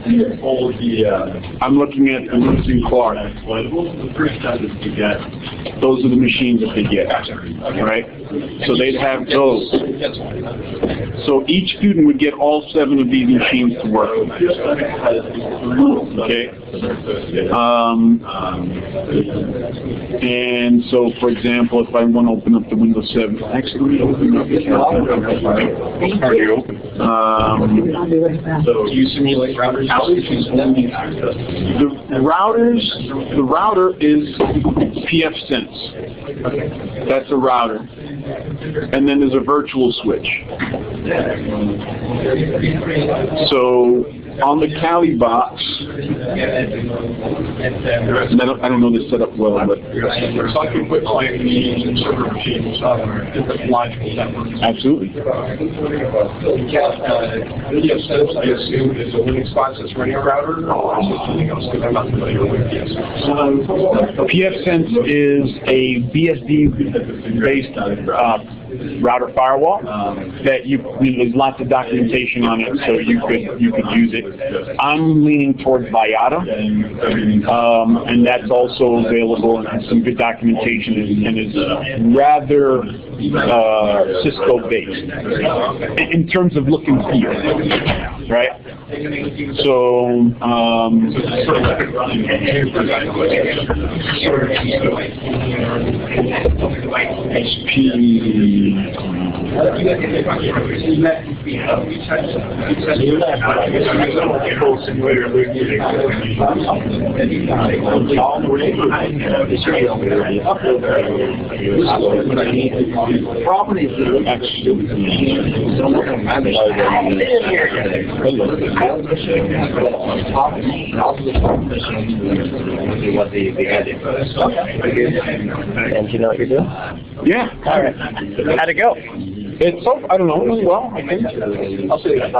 I'm looking at the Lewis and Clark. The first step is to get. Those are the machines that they get, right? So they'd have those. So each student would get all 7 of these machines to work with. Okay. And so, for example, if I want to open up the Windows 7, actually, open up the already open. So do you simulate routers? The router is PFSense. That's a router. And then there's a virtual switch. So on the Kali box, and I don't know this setup well, but it's like a quick client machine and server machine software, different logical networks. Absolutely. PFSense, I assume, is a Linux box that's running a router, or is it something else? Because I'm not familiar with PFSense. PFSense is a BSD-based router firewall that there's lots of documentation on it, so you could use it. I'm leaning towards Viata, and that's also available and has some good documentation and is rather Cisco-based in terms of look and feel, right? So Properties what they added. And you know what you're doing? yeah. All right. How'd it go? I don't know, it went well, I think. I'll say that.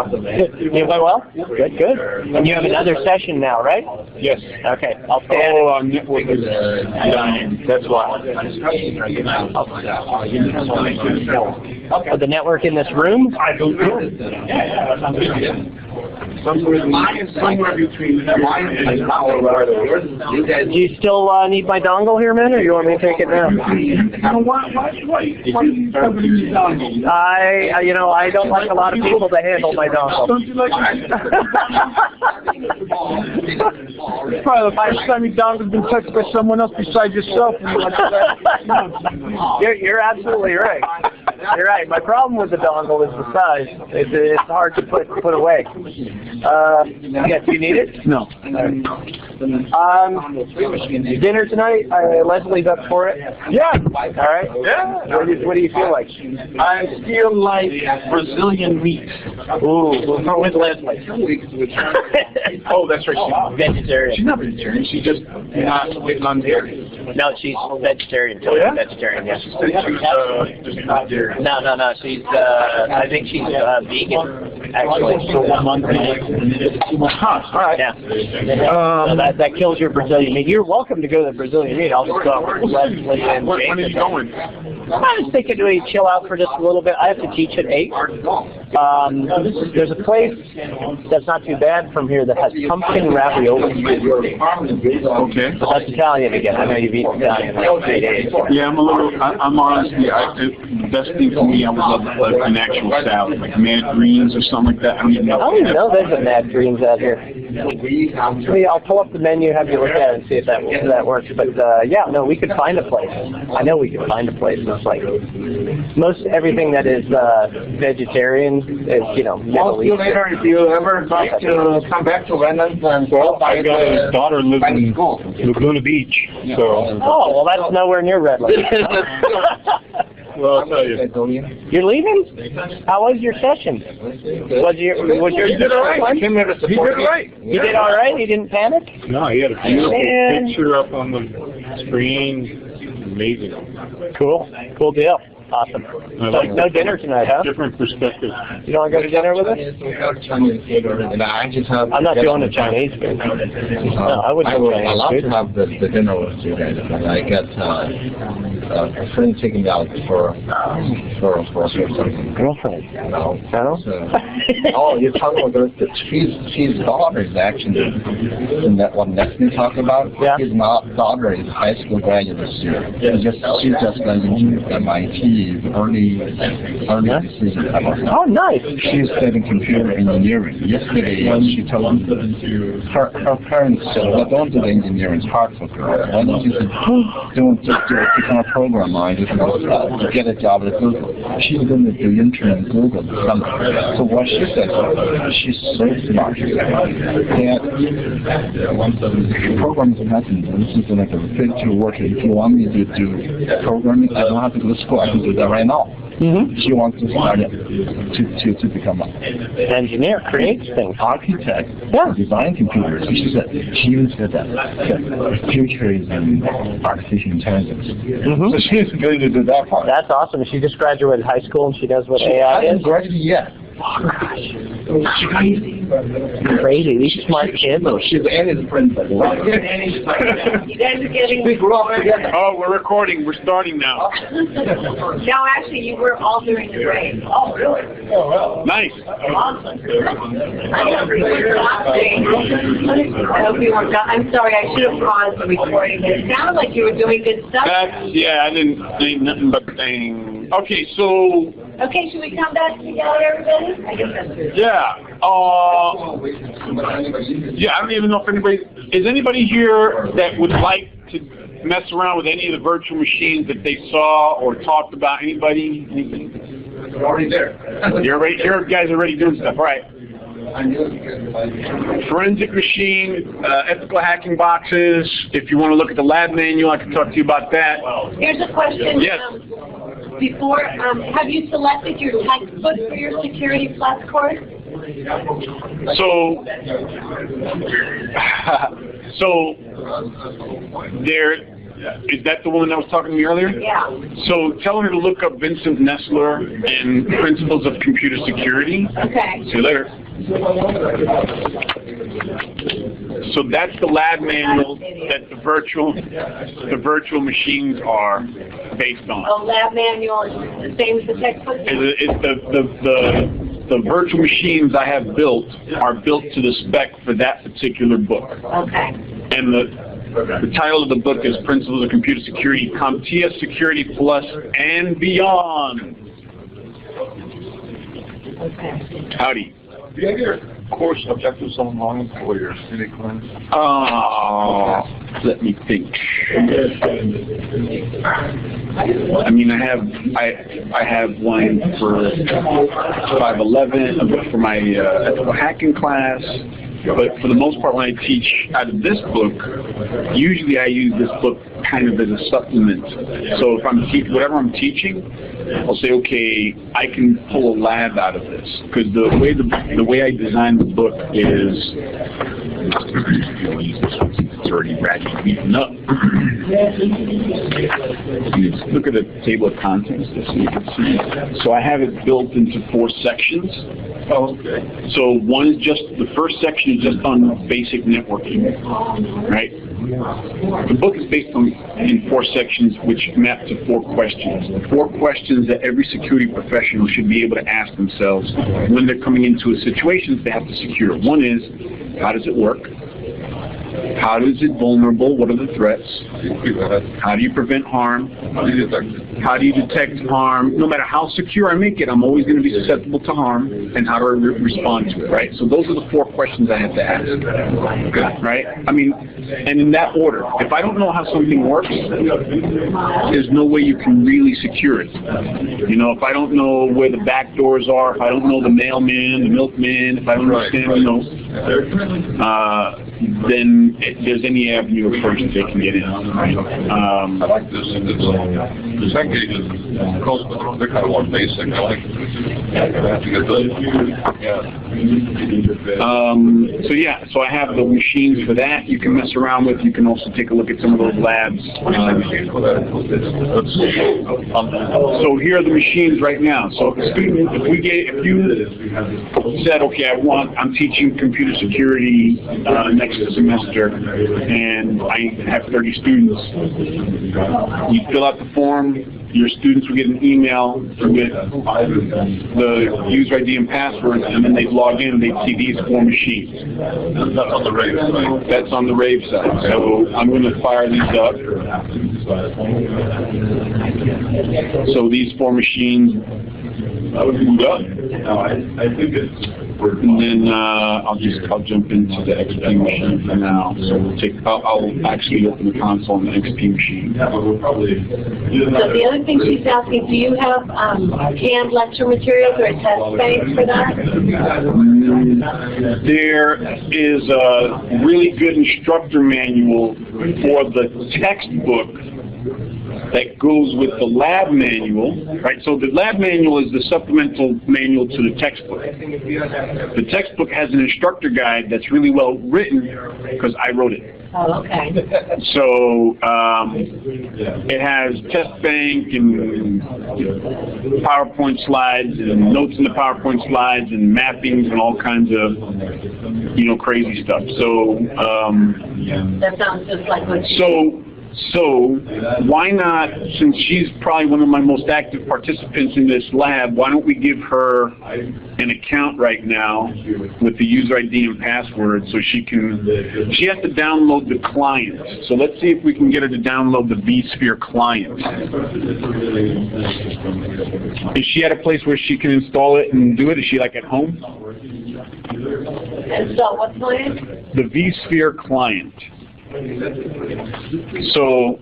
It went well? Good, good. And you have another session now, right? Yes. Okay, I'll stay at Oh, network is dying, that's why. the network in this room? I don't know. Somewhere between mine and Do you still need my dongle here, man, or you want me to take it now? Why you covering me down? I don't like a lot of people to handle my dongle. Don't you like Probably the last time your dongle's been touched by someone else besides yourself. You're absolutely right. You're right. My problem with the dongle is the size. It's hard to put away. Yes, you need it? No. Dinner tonight? Leslie's up for it? Yeah. All right. Yeah. What do you feel like? I feel like Brazilian meat. Ooh, with Leslie. Oh, that's right. She's vegetarian. She's not vegetarian. She's just not non-dairy. No, she's vegetarian. Oh, yeah? Vegetarian, yes. She's just not dairy. No. She's, I think she's vegan, actually. So 1 month. Huh, all right. Yeah. So that kills your Brazilian meat. You're welcome to go to the Brazilian meat. I'll just go out with Leslie and When are you going? I was thinking we chill out for just a little bit. I have to teach at 8. There's a place that's not too bad from here that has pumpkin ravioli. Okay. But that's Italian again. I know you've eaten Italian in like 3 days. Yeah, I'm honestly, the best thing for me, I would love an actual salad, like mad greens or something like that. I don't even know. I don't even know there's a mad greens out here. I'll pull up the menu, have you look at it, and see if that works. But yeah, no, we could find a place. I know we could find a place. It's like most everything that is vegetarian is, Middle East. Later, if you ever like to come back to Redlands and go by I got his daughter lives in Laguna Beach, so. Oh, well, that's nowhere near Redlands. Well, I'll tell you. You're leaving? How was your session? He did all right. He did all right. You did all right? You didn't panic? No, he had a beautiful Man. picture up on the screen. Amazing. Cool deal. Awesome. So no dinner tonight, huh? Different perspective. You don't want to go to dinner with us? I'm not going to Chinese food. No, I wouldn't go to Chinese I love food. to have the dinner with you guys, but I got a friend taking me out for something. Girlfriend? No. No? Oh, you're talking about his daughter is actually in that one Leslie talked about. Yeah. His daughter is high school graduate this year. She's just going to MIT early decision. Oh, nice. She's studying computer engineering. Yesterday, she told me her parents said, well, don't do the engineering, it's hard for girls. Why don't you don't just become a programmer and just get a job at Google. She's going to do intern at Google this summer. So what she said, she's so smart. That programs are nothing. This is like a fit to work. If you want me to do programming, I don't have to go to school. I can do that right now. Mm-hmm. She wants to start to become an engineer, creates things, architect, design computers. She said she even said that the future is in artificial intelligence. Mm-hmm. So she's going to do that part. That's awesome. She just graduated high school and she knows what AI is. She hasn't graduated yet. Oh gosh, she's crazy. These smart kids. No, she's Annie's princess. You guys are getting... We grew up together. Oh, we're recording. We're starting now. No, actually, you were all during the break. Oh, really? Oh, well. Nice. Awesome. I hope you weren't done. I'm sorry, I should have paused the recording, but it sounded like you were doing good stuff. I didn't say nothing but thing. Okay, so... Okay, should we come back together, everybody? I guess that's good. Yeah. I don't even know if is anybody here that would like to mess around with any of the virtual machines that they saw or talked about? Anybody? We're already there. Your guys are already doing stuff. All right. Forensic machine, ethical hacking boxes. If you want to look at the lab manual, I can talk to you about that. Here's a question. Yes. Before, have you selected your textbook for your Security Plus course? So Is that the woman that was talking to me earlier? Yeah. So tell her to look up Vincent Nestler and Principles of Computer Security. Okay. See you later. So that's the lab manual that the virtual machines are based on. Oh, lab manual is the same as the textbook? The virtual machines I have built are built to the spec for that particular book. Okay. And the title of the book is Principles of Computer Security, CompTIA Security Plus and Beyond. Okay. Howdy. Do you have your course objectives online for your city class? Let me think. I mean, I have one for 511 for my hacking class. But for the most part, when I teach out of this book, usually I use this book kind of as a supplement. So if I'm whatever I'm teaching, I'll say, okay, I can pull a lab out of this, because the way I designed the book is it's already ratchet beaten up. Look at the table of contents just so you can see. So I have it built into 4 sections. Oh, okay. So one is just, the first section is just on basic networking, right? The book is based in 4 sections which map to 4 questions. 4 questions that every security professional should be able to ask themselves when they're coming into a situation that they have to secure. One is, how does it work? How is it vulnerable? What are the threats? How do you prevent harm? How do you detect harm? No matter how secure I make it, I'm always going to be susceptible to harm. And how do I respond to it, right? So those are the 4 questions I have to ask, right? I mean, and in that order. If I don't know how something works, there's no way you can really secure it. You know, if I don't know where the back doors are, if I don't know the mailman, the milkman, if I don't understand, you know, then there's any avenue of approach that they can get in. I like this. The second gauge is, they're kind of more basic. I like it. So yeah, so I have the machines for that you can mess around with. You can also take a look at some of those labs. So here are the machines right now. So if you said, okay, I'm teaching computer security next semester, and I have 30 students. You fill out the form, your students will get an email with the user ID and password, and then they log in and they see these 4 machines. That's on the rave side. That's on the rave side. So I'm going to fire these up. So these 4 machines boot up. And then I'll jump into the XP machine for now. So I'll actually open the console on the XP machine. So the other thing she's asking, do you have canned lecture materials or a test bank for that? There is a really good instructor manual for the textbook that goes with the lab manual, right? So the lab manual is the supplemental manual to the textbook. The textbook has an instructor guide that's really well written because I wrote it. Oh, okay. So it has test bank and PowerPoint slides and notes in the PowerPoint slides and mappings and all kinds of, you know, crazy stuff. So that sounds just like what So why not, since she's probably one of my most active participants in this lab, why don't we give her an account right now with the user ID and password so she has to download the client. So let's see if we can get her to download the vSphere client. Is she at a place where she can install it and do it? Is she like at home? And so what client? The vSphere client. So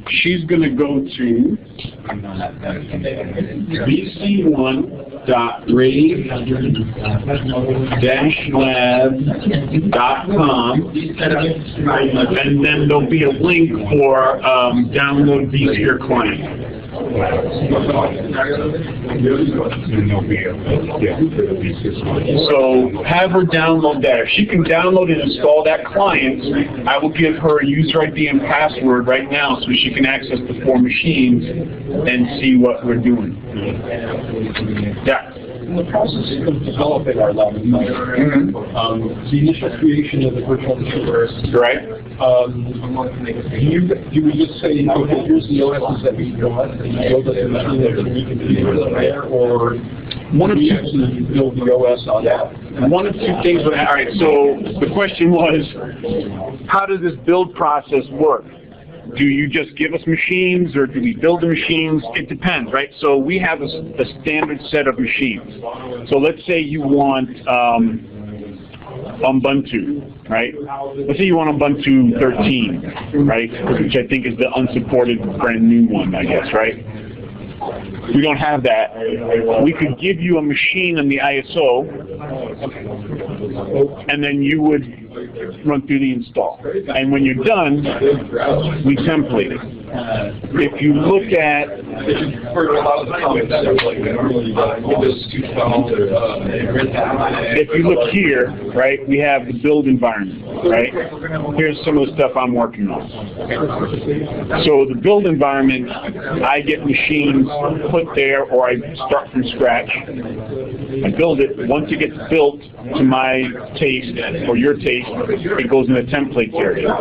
she's going to go to vc1.rave-lab.com, and then there'll be a link for download vSphere client. So have her download that. If she can download and install that client, I will give her a user ID and password right now so she can access the 4 machines and see what we're doing. Yeah. In the process of developing our lab environment, the initial creation of the virtual machine, right? Do we just say, okay, here's the OSs that we want, and build us a machine that we can configure there, or one of we two, actually build the OS on that? one of two things. All right. So the question was, how does this build process work? Do you just give us machines, or do we build the machines? It depends, right? So we have a standard set of machines. So let's say you want Ubuntu, right? Let's say you want Ubuntu 13, right? Which I think is the unsupported brand new one, I guess, right? We don't have that. We could give you a machine in the ISO, and then you would run through the install. And when you're done, we template it. If you look at, if you look here, right, we have the build environment, right? Here's some of the stuff I'm working on. So the build environment, I get machines put there, or I start from scratch. I build it. Once it gets built to my taste or your taste, it goes in the templates area.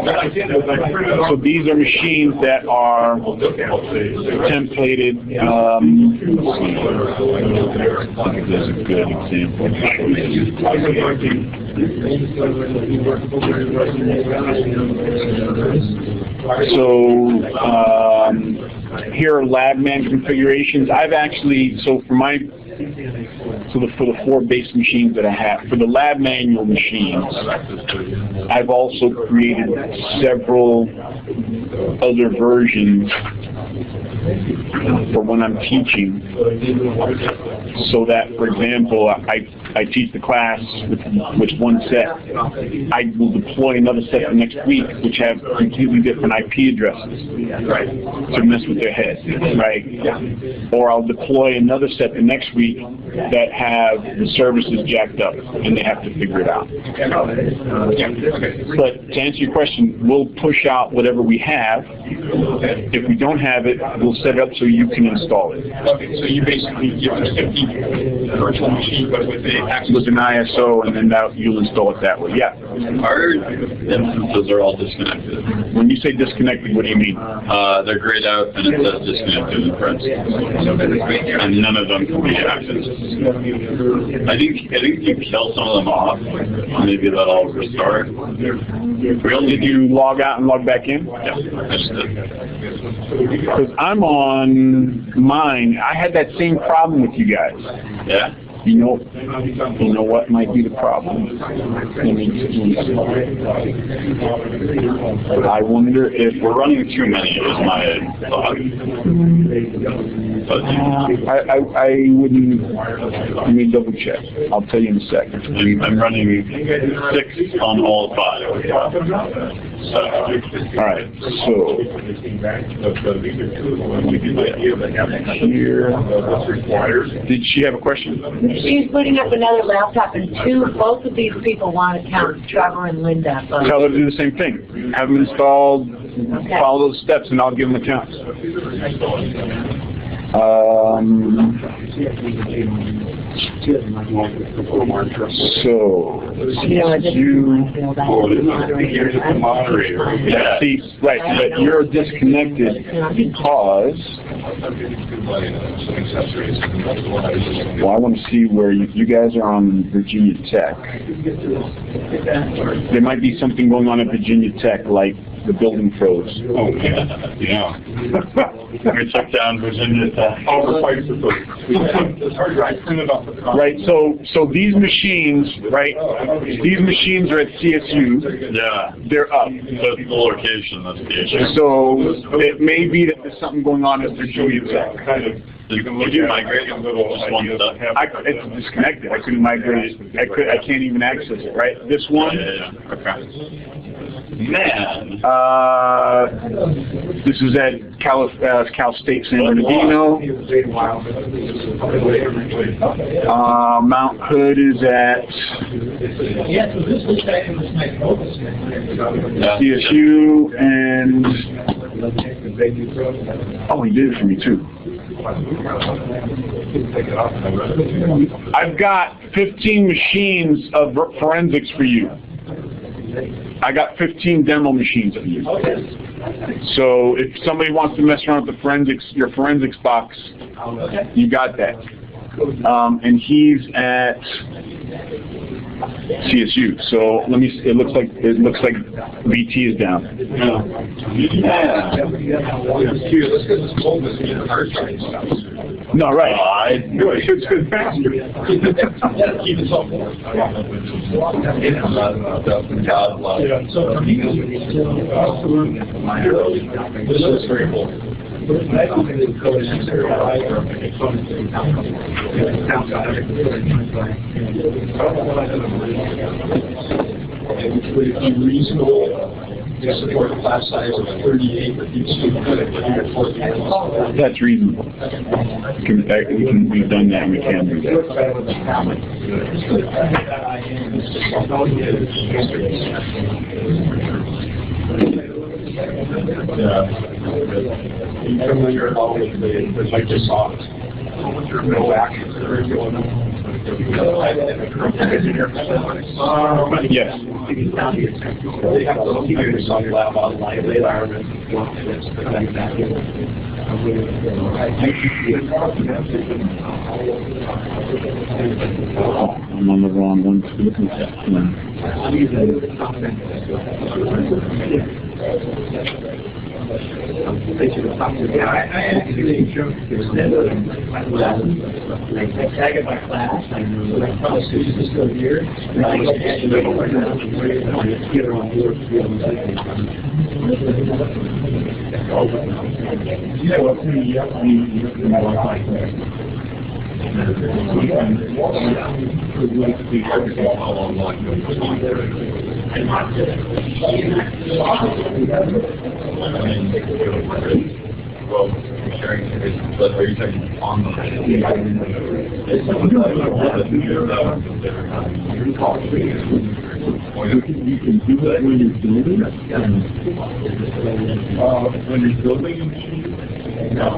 So these are machines that are templated. There's a good example. So here are lab man configurations. I've actually, so for the 4 base machines that I have, for the lab manual machines, I've also created several other versions for when I'm teaching, so that, for example, I teach the class with one set. I will deploy another set the next week, which have completely different IP addresses, right, to mess with their head, right? Or I'll deploy another set the next week that have the services jacked up, and they have to figure it out. But to answer your question, we'll push out whatever we have. If we don't have it, we'll set it up so you can install it. Okay, so you basically give us a virtual machine, but with an ISO, and then you'll install it that way. Yeah. Our instances are all disconnected. When you say disconnected, what do you mean? They're grayed out, and it says disconnected in parentheses. And none of them can be accessed. I think you kill some of them off. Maybe that'll restart. Did you log out and log back in? Yeah, I just did. Because I'm on mine. I had that same problem with you guys. Yeah? You know what might be the problem? I wonder if we're running too many, is my thought. I wouldn't. Let me double check. I'll tell you in a second. I'm running 6 on all 5. So, all right. So here. Did she have a question? She's putting up another laptop, and both of these people want accounts, Trevor and Linda. But tell her to do the same thing. Have them installed, follow those steps, and I'll give them accounts. So, see, right, but you're disconnected because, well, I want to see where you guys are on Virginia Tech. There might be something going on at Virginia Tech, like the building froze. Oh, yeah. We took down Virginia Tech. Right, so these machines, right, these machines are at CSU. Yeah. They're up. That's the location, that's the issue. So it may be that there's something going on as they're doing that. Kind of, you can look Did you at migrate a little just one idea stuff? that happens. It's disconnected. I couldn't migrate it. I can't even access it, right? This one, Okay. Man. This is at Cal State San Bernardino. Mount Hood is at CSU, and oh, he did it for me too. I've got 15 machines of forensics for you. I got 15 demo machines for you. So if somebody wants to mess around with the forensics, your forensics box, you got that. And he's at CSU. So let me. It looks like VT is down. No, right. It's good faster. Keep it up. So for me, this is very cool. Would it be reasonable to support a class size of 38 with each student? That's reasonable. We've done that and we can do that. Microsoft. Yes. They have a Microsoft lab online environment. I'm on the wrong one. I actually tag in my class, so I promise to use this code here. And I get on board to be able to well, sharing information, but are you talking on the you can do that when you're building? When you're building a machine? No,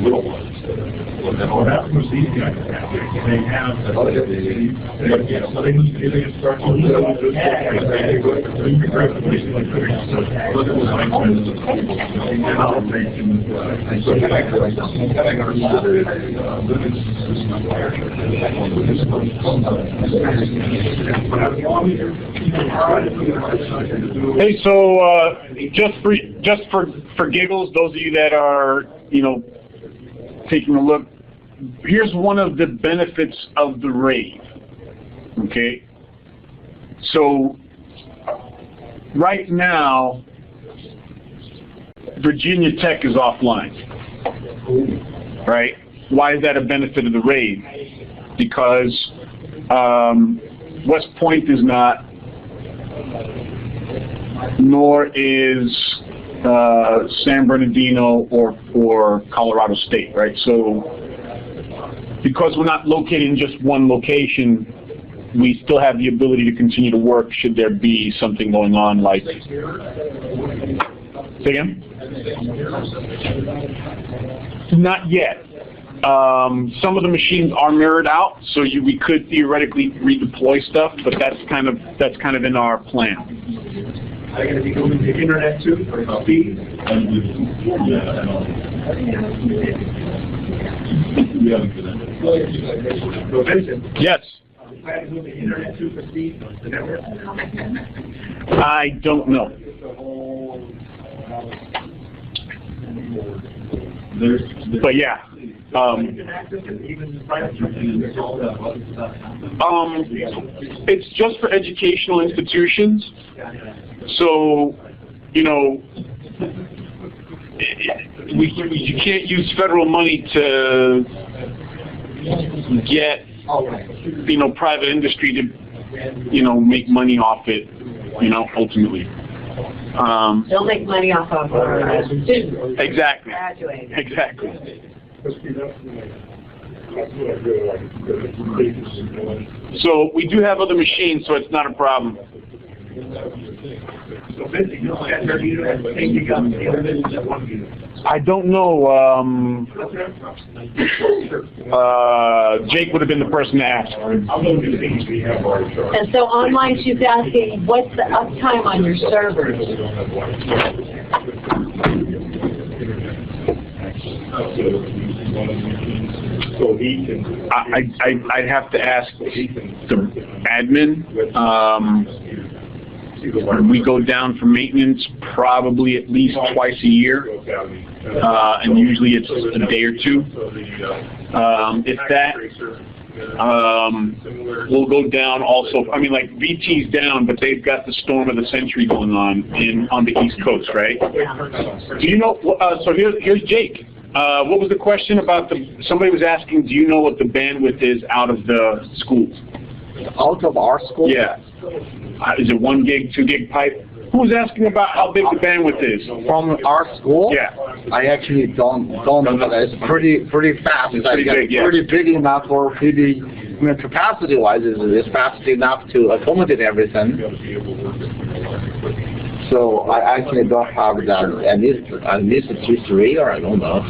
little ones. What happens these guys have? They have so they need to start to Hey, so just for giggles, those of you that are, taking a look, here's one of the benefits of the RAID. Okay, so right now Virginia Tech is offline, right? Why is that a benefit of the RAID? Because West Point is not, nor is San Bernardino or Colorado State, right? So because we're not located in just one location, we still have the ability to continue to work should there be something going on like... Say again? Not yet. Some of the machines are mirrored out, so we could theoretically redeploy stuff, but that's kind of in our plan. Are going to be going to internet too for speed? Yes. Internet too for speed? The network? I don't know. But yeah. It's just for educational institutions. So, you know, you can't use federal money to get, you know, private industry to, you know, make money off it, you know, ultimately. They'll make money off of students. Exactly. Graduating. Exactly. So we do have other machines, so it's not a problem. I don't know. Jake would have been the person to ask. And so online, she's asking, what's the uptime on your servers? I'd have to ask the admin. We go down for maintenance probably at least twice a year, and usually it's a day or two. If that, we'll go down also. I mean, like VT's down, but they've got the storm of the century going on on the East Coast, right? Do you know? So here's Jake. What was the question about somebody was asking, do you know what the bandwidth is out of the schools? Out of our school? Yeah. Is it 1 gig, 2 gig pipe? Who's asking about how big the bandwidth is? From our school? Yeah. I actually don't know, but it's pretty fast. It's pretty big, yeah. Pretty big enough for pretty, I mean, capacity-wise, it's fast enough to accommodate everything. So I actually don't have that, at least T3, or I don't know.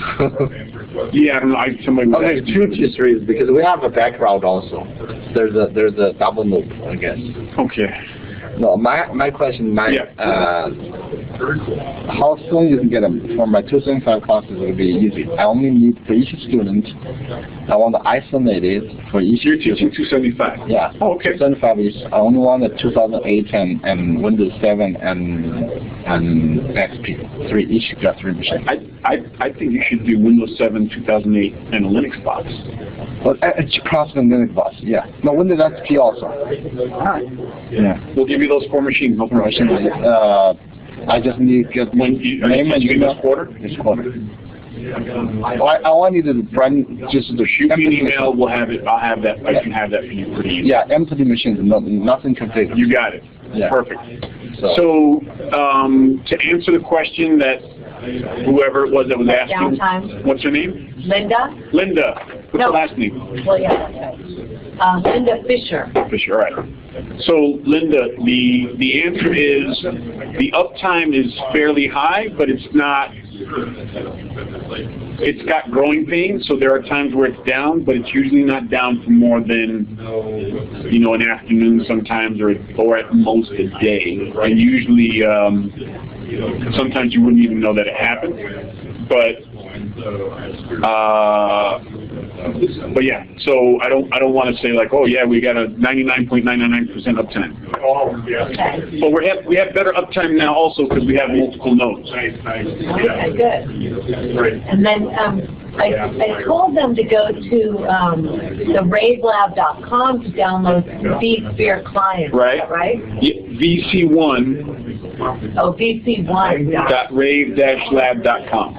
Yeah, I don't know. Somebody was okay, 2 T3s, because we have a back route also. There's a double loop, I guess. Okay. No, my question, how soon you can get them? For my 275 classes, it will be easy. I only need for each student. I want to isolate it for each. You're teaching 275. Yeah. Oh, okay. 275 is I only want the 2008 and Windows 7 and XP. Each got 3 machines. I think you should do Windows 7, 2008, and a Linux box. Well, it's across the Linux box. Yeah. No, Windows XP also. All right. Yeah. We'll give you those 4 machines. No problem. I just need to get name and email. This quarter? This quarter. I want you to run just to shoot me an email. We'll have it. I'll have that. I can have that for you pretty easy. Yeah, empty machines. Nothing configured. You got it. Yeah. Perfect. So to answer the question that whoever it was that was asking, Downtime. What's her name? Linda? Linda. What's the last name? Well, yeah, Linda Fisher. Fisher, all right. So, Linda, the answer is the uptime is fairly high, but it's not, it's got growing pains, so there are times where it's down, but it's usually not down for more than, you know, an afternoon sometimes, or at most a day. And usually, sometimes you wouldn't even know that it happened, but yeah, so I don't want to say like, oh yeah, we got a 99.999% uptime. But we have better uptime now also because we have multiple nodes. Okay, good. And then I told them to go to the ravelab.com to download vSphere client. Right. Right. Yeah, VC1. Oh, VC1. .rave-lab.com.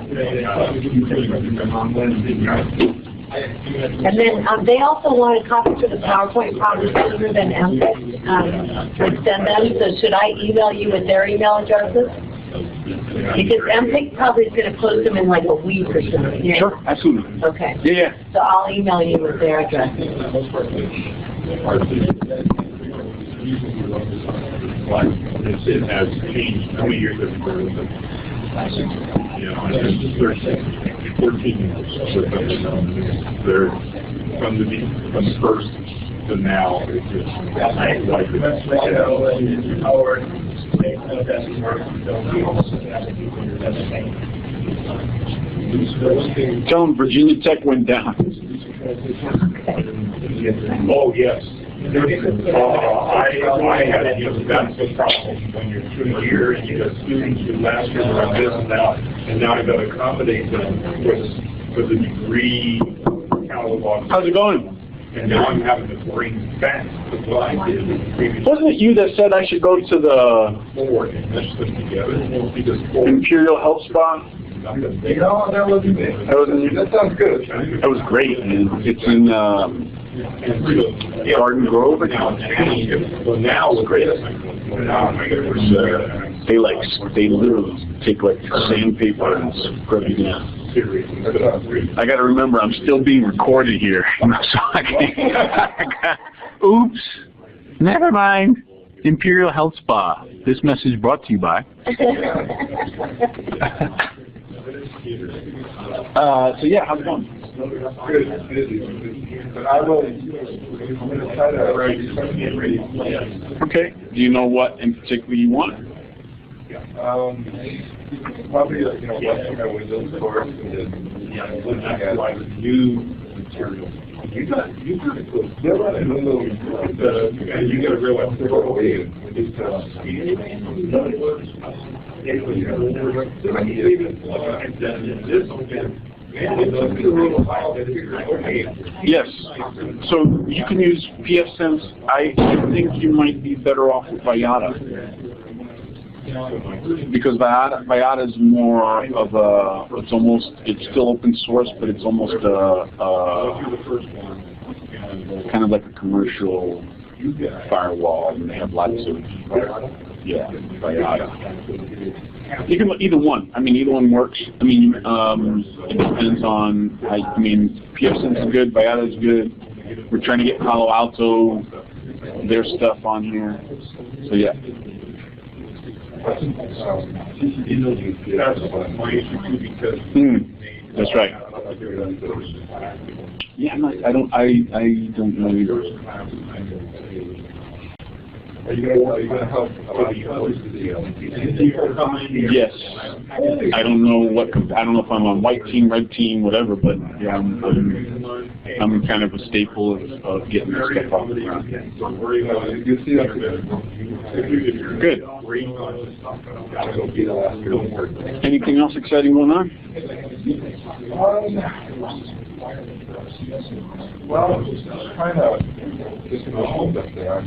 And then they also want a copy for the PowerPoint probably sooner than MPICT would send them. So should I email you with their email addresses? Because MPICT probably is going to post them in like a week or something. Yeah? Sure, absolutely. Okay. Yeah. So I'll email you with their addresses. It has changed. How many years have you been with them? 14 years. They're from the first to now. It's just like Tell them Virginia Tech went down. Oh, yes. I had, that's the problem when you're through here and you got students who last year were on this and now I've got to accommodate them with a degree catalog. How's it going? And now I'm having to bring back what I did previously. Wasn't it you that said I should go to the Forward and mesh them together because Imperial Health Spa? No, that wasn't it. That sounds good. That was great, man. It's in Garden Grove. Well, now the greatest They literally take like sandpaper and scrub you down. I got to remember, I'm still being recorded here, so I can't. Oops. Never mind. Imperial Health Spa. This message brought to you by. So yeah, how's it going? Good. But I will. I'm going to try to. Okay. Do you know what in particular you want? Probably watching my Windows course and then looking at new material. You got it cool. They're running and you got to realize Yes. So you can use pfSense. I think you might be better off with Viata. Because Viata is more of a, it's still open source, but it's almost kind of like a commercial firewall, and they have lots of, Viata. You can either one. I mean, either one works. I mean, it depends on, pfSense is good, Viata is good. We're trying to get Palo Alto, their stuff on here. So yeah. That's right. Yeah, I don't know either. Are you going to help? Yes. I don't know if I'm on white team, red team, whatever, but yeah, I'm kind of a staple of getting this stuff off the ground. Good. Anything else exciting going on? Well, just kind of just in the home up there.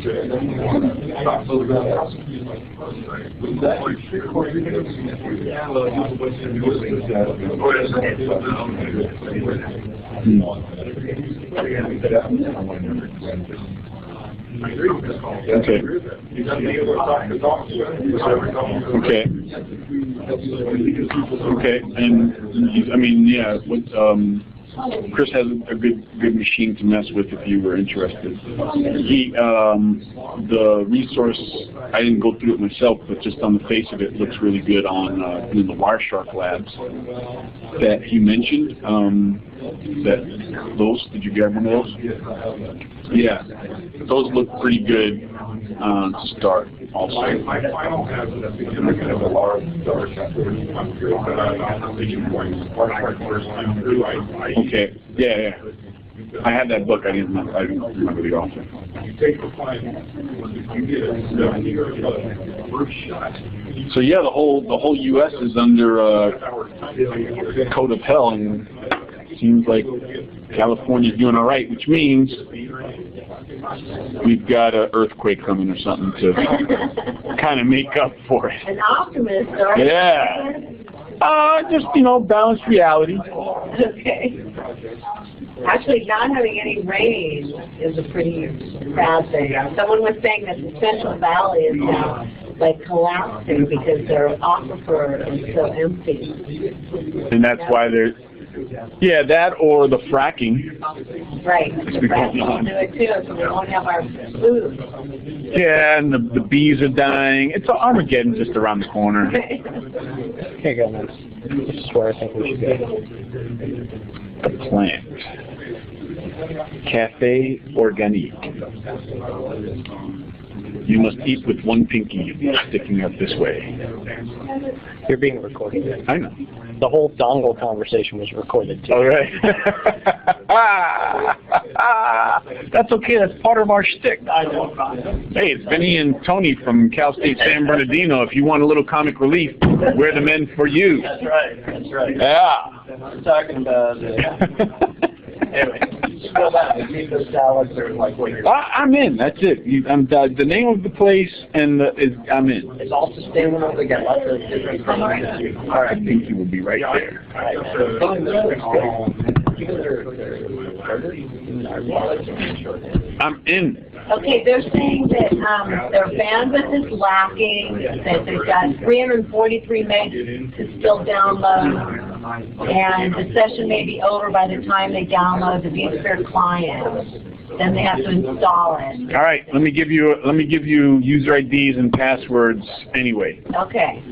Okay. Okay. And I mean, yeah. Chris has a good machine to mess with if you were interested. The resource, I didn't go through it myself, but just on the face of it, looks really good on the Wireshark labs that he mentioned. Did you grab one of those? Yeah, those look pretty good to start also. My final has a large Okay, yeah. I had that book. I didn't remember the author. You take the final, you get a 70 first shot. So yeah, the whole U.S. is under code of hell, and it seems like California's doing all right, which means we've got an earthquake coming or something to kind of make up for it. An optimist, are you? Yeah. Just balanced reality. Okay. Actually, not having any rain is a pretty bad thing. Someone was saying that the Central Valley is now collapsing because their aquifer is so empty. And that's why there's, that or the fracking. Right. The fracking will do it too, so we won't have our food. Yeah, and the bees are dying. It's Armageddon just around the corner. Okay, go next. This is where I think we should go. The plant. Cafe Organique. You must eat with one pinky sticking up this way. You're being recorded. I know. The whole dongle conversation was recorded too. All right. That's okay. That's part of our shtick. Hey, it's Benny and Tony from Cal State San Bernardino. If you want a little comic relief, we're the men for you. That's right. That's right. Yeah. I'm talking about. Anyway, scroll down. The meat salads are like what you're. I'm in. That's it. The name of the place and I'm in. It's all sustainable. They got lots of different things. All right. I think you will be right there. I'm in. Okay, they're saying that their bandwidth is lacking, that they've got 343 megs to still download, and the session may be over by the time they download the vSphere client. Then they have to install it. All right, let me give you user IDs and passwords anyway. Okay.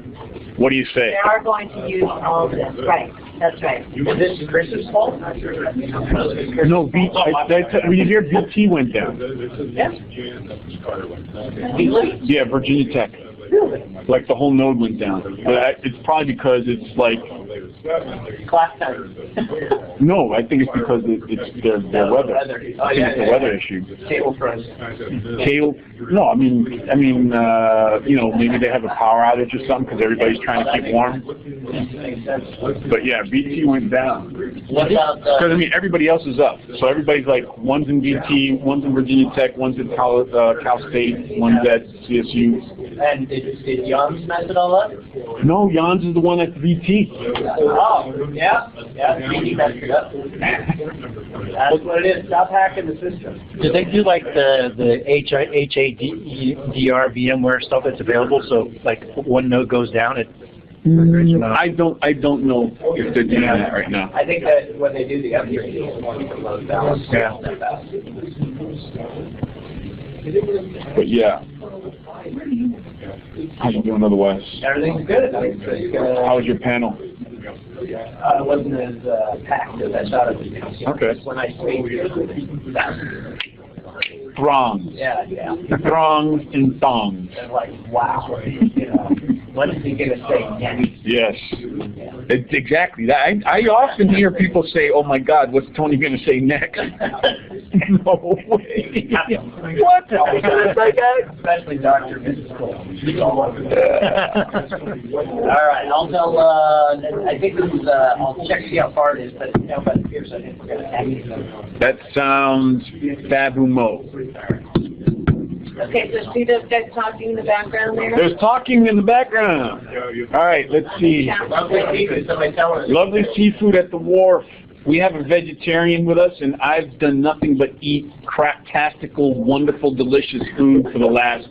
What do you say? They are going to use all of this, right? That's right. Is this Chris's fault? No, you hear BT went down. Yes. Yeah, Virginia Tech. Like the whole node went down. But it's probably because it's like Class time. no, I think it's because it's their weather. I think it's a weather issue. Table froze. No, I mean, you know, maybe they have a power outage or something because everybody's trying to keep warm. But yeah, BT went down. What about because I mean, everybody else is up. So everybody's like, one's in BT, one's in Virginia Tech, one's in Cal State, one's at CSU. And did Jans mess it all up? No, Jans is the one at BT. Oh, yeah. BT messed it up. That's what it is. Stop hacking the system. Do they do like the HADR VMware stuff that's available? So like one node goes down, it. I don't know if they're doing that right now. I think that when they do the upgrade, it loads down. Yeah. But yeah. How you doing otherwise? Everything's good. How was your panel? It wasn't as packed as I thought it would be. Okay. When I speak. Throngs. Yeah. Throngs and thongs. And like, wow. You know, what is he going to say next? Yes. It's exactly that. I often hear people say, oh my God, what's Tony going to say next? No way. What? Especially Dr. Mrs. Cole. All right, I'll tell, I think this is, I'll check to see how far it is, but it's down by the pier, so I think we're going to tag it. That sounds fabumo. Okay, so see those guys talking in the background there? There's talking in the background. All right, let's see. Lovely seafood, somebody tell us. Lovely seafood at the wharf. We have a vegetarian with us, and I've done nothing but eat craptastical, wonderful, delicious food for the last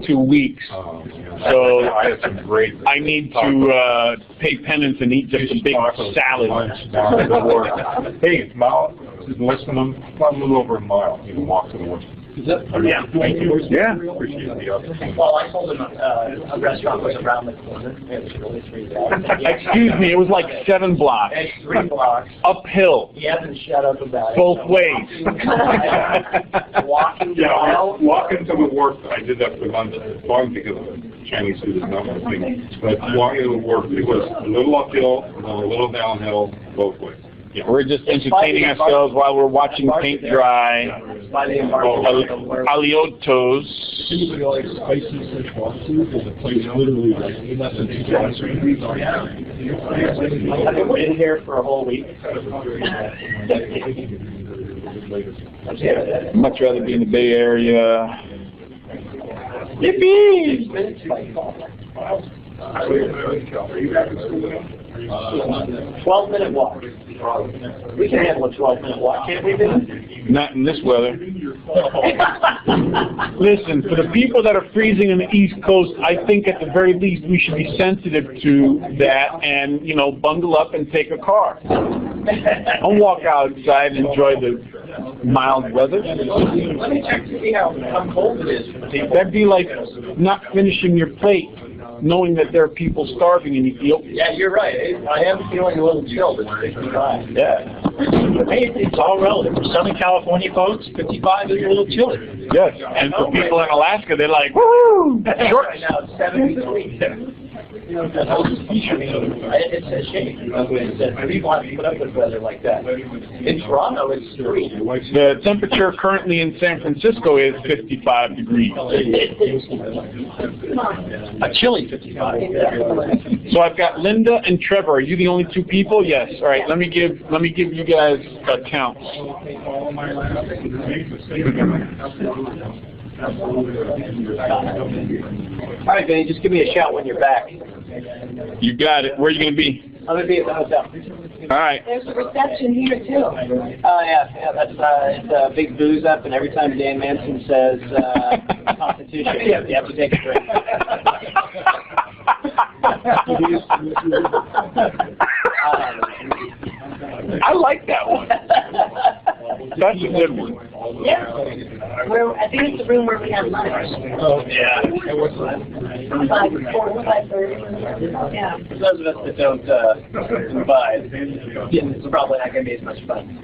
2 weeks. So I need to pay penance and eat just a big salad. Hey, it's less than a little over a mile. You can walk to the wharf. Is that? Yeah. Thank you. Yeah. Appreciate the offer. Well, I told him a restaurant was around the corner. It was really 3 blocks. Excuse me, it was like 7 blocks. It's 3 blocks. Uphill. He hasn't shut up about it. Both ways. Walking walking to the wharf, I did that for lunch. Long because Chinese food is not my thing. But walking to the wharf, it was a little uphill, and then a little downhill, both ways. Yeah. We're just entertaining ourselves while we're watching paint dry. Aliotos. Spicy Sichuan food is a place literally like less than 2 blocks away. I've been waiting here for a whole week. I'd much rather be in the Bay Area. Yippee! 12-minute walk. We can handle a 12-minute walk, can't we, Ben? Not in this weather. Listen, for the people that are freezing in the East Coast, I think at the very least we should be sensitive to that and, you know, bundle up and take a car. Don't walk outside and enjoy the mild weather. Let me check to see how cold it is for the people. That'd be like not finishing your plate knowing that there are people starving in Ethiopia. Yeah, you're right. I am feeling a little chilled at 55. Yeah. For me, it's all relative. For Southern California folks, 55 is a little chilly. Yes. And for people in Alaska, they're like, woo! Short. Right now, it's 73. It's a shame that people have to put up with weather like that. In Toronto, it's 3. The temperature currently in San Francisco is 55 degrees. A chilly 55. So I've got Linda and Trevor. Are you the only 2 people? Yes. All right. Let me give you guys counts. All right, Benny, just give me a shout when you're back. You got it. Where are you going to be? I'm going to be at the hotel. All right. There's a reception here too. Yeah, that's it's a big booze up, and every time Dan Manson says Constitution, you have to take a drink. I like that one. That's a good one. Yeah. I think it's the room where we have lunch. Oh, yeah. 5:30. Yeah. For those of us that don't imbibe, it's probably not going to be as much fun.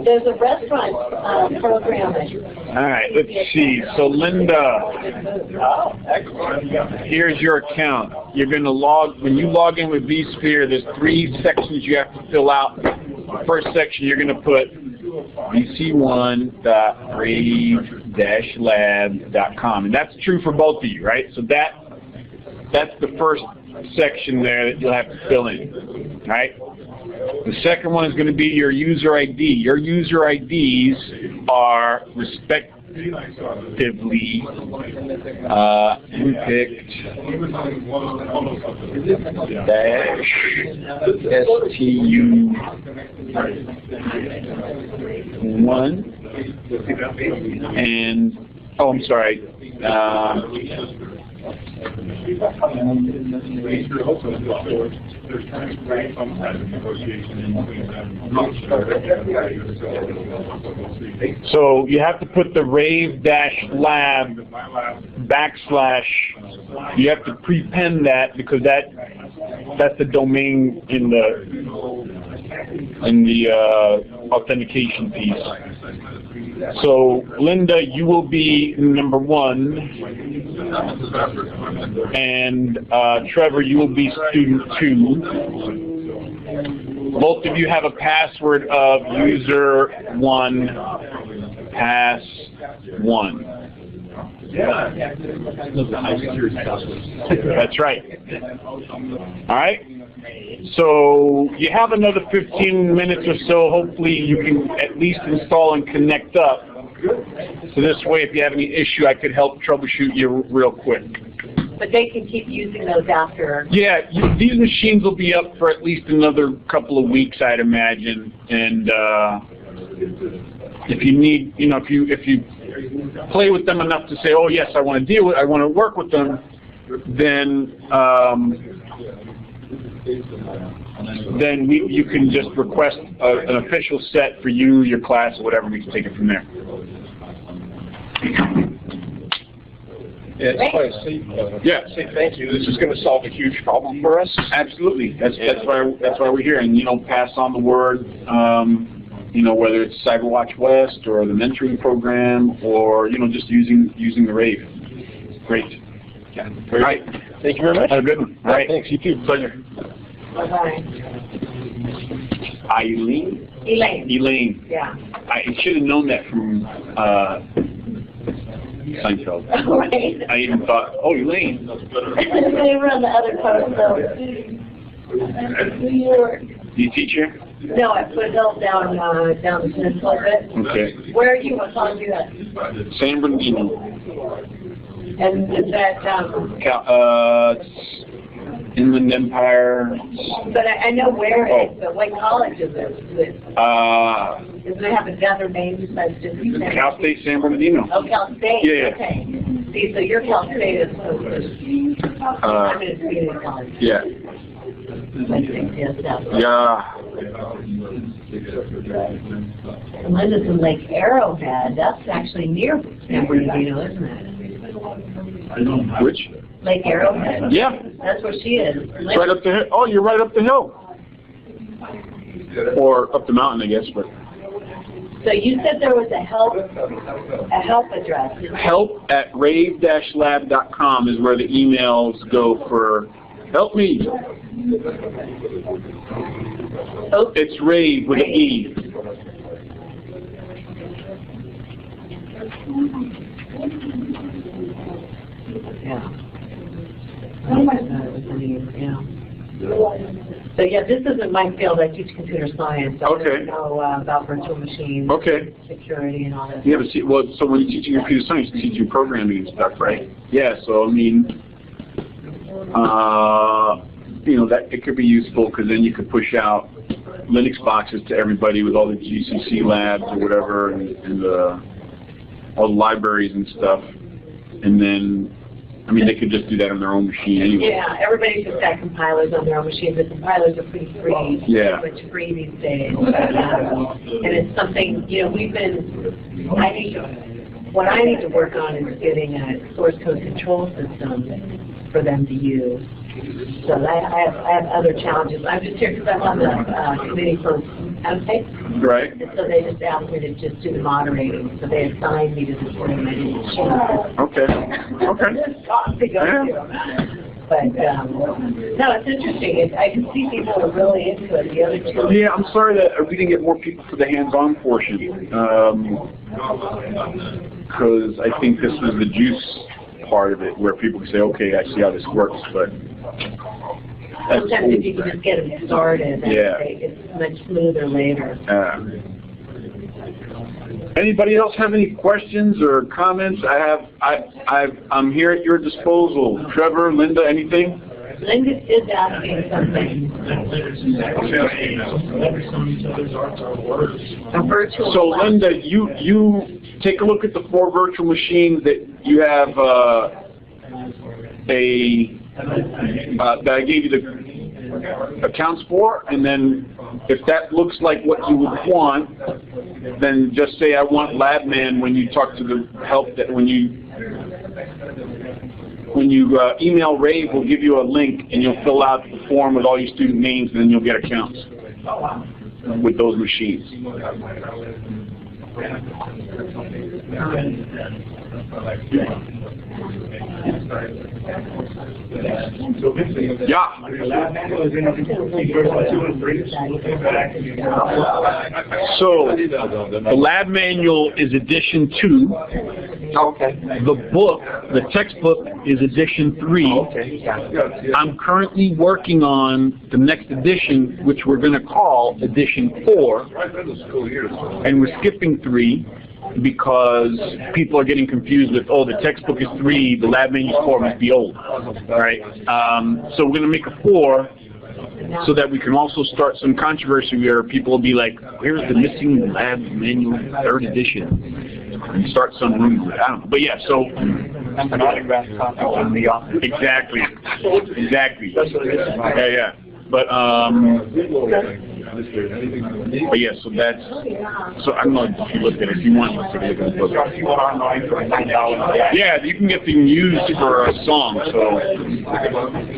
There's a restaurant program. All right, let's see. So Linda, here's your account. You're going to when you log in with vSphere, there's 3 sections you have to fill out. First section, you're going to put vc1.brave-lab.com, and that's true for both of you, right? So that's the first section there that you'll have to fill in, right? The second one is going to be your user ID. Your user IDs are respectively MPICT STU1 and I'm sorry. So you have to put the rave-lab / you have to pre-pen that because that's the domain in the authentication piece. So Linda, you will be number 1, and Trevor, you will be student 2. Both of you have a password of user1 pass1. That's right. All right. So you have another 15 minutes or so. Hopefully you can at least install and connect up. So this way, if you have any issue, I could help troubleshoot you real quick. But they can keep using those after. Yeah, these machines will be up for at least another couple of weeks, I'd imagine. And if you need, if you play with them enough to say, oh yes, I want to work with them, then you can just request an official set for you, your class, or whatever. We can take it from there. Yeah, it's quite safe. Say thank you. This is going to solve a huge problem for us. Absolutely. That's why we're here, and pass on the word. Whether it's CyberWatch West or the mentoring program, or just using the Rave. Great. Yeah. All right. Thank you very much. Have a good one. All right. Thanks. You too. Pleasure. Bye-bye. Elaine. Yeah. I should have known that from Seinfeld. Right. I even thought, oh, Elaine. They were on the other coast, New York. Do you teach here? No, I put Bill down the peninsula a bit. Okay. Where are you? What college are you at? San Bernardino. And is that, Inland Empire. but I know where it is, but what college is it? Does it have another name besides just Cal State San Bernardino. Oh, Cal State? Yeah. Okay. See, so your Cal State is I'm in a community college. Yeah. Yeah. And Linda's in Lake Arrowhead. That's actually near San Bernardino, isn't it? Which? Lake Arrowhead? Yeah. That's where she is. It's right up the hill. Oh, you're right up the hill. Or up the mountain, I guess, but. So you said there was a help address. help@rave-lab.com is where the emails go for help me. Oh. It's rave with an E. Yeah. So yeah, this isn't my field. I teach computer science. So Okay. I don't know about virtual machines, Okay. security, and all that. Yeah, but see, well, so when you're teaching computer science, you're teaching programming and stuff, right? Yeah. So I mean, you know, that it could be useful because then you could push out Linux boxes to everybody with all the GCC labs or whatever, and all the libraries and stuff, and then. I mean, they could just do that on their own machine anyway. Yeah, everybody's just got compilers on their own machine, but compilers are pretty free. Yeah. Pretty much free these days. And it's something, you know, what I need to work on is getting a source code control system for them to use. So I have other challenges. I'm just here because I'm on the committee for MPICT. Right. And so they just asked me to just do the moderating. So they assigned me to this room. I didn't show up. Okay. Okay. Yeah. But no, it's interesting. I can see people are really into it. The other two. Yeah, I'm sorry that we didn't get more people for the hands-on portion. Because I think this was the juice part of it, where people can say, okay, I see how this works, but sometimes if you can just get them started, yeah. It's much smoother later. Anybody else have any questions or comments? I'm here at your disposal. Trevor, Linda, anything? Linda is asking something. A virtual So Linda, you take a look at the 4 virtual machines that you have that I gave you the accounts for, and then if that looks like what you would want, then just say I want LabMan when you talk to the help that when you email Rave, we'll give you a link and you'll fill out the form with all your student names, and then you'll get accounts with those machines. Yeah. So the lab manual is edition 2. Okay. The book, the textbook, is edition 3. Okay. I'm currently working on the next edition, which we're going to call edition 4, and we're skipping 3 because people are getting confused with, oh, the textbook is 3, the lab manual 4 must be old. All right. So we're going to make a 4 so that we can also start some controversy where people will be like, where's the missing lab manual 3rd edition? And start some rumors. I don't know. But yeah, so An autographed copy in the office. exactly. Exactly. Yeah. But yeah, so that's, so I don't know if you look at it, if you want, let's take a look at the book. Yeah, you can get them used for a song, so,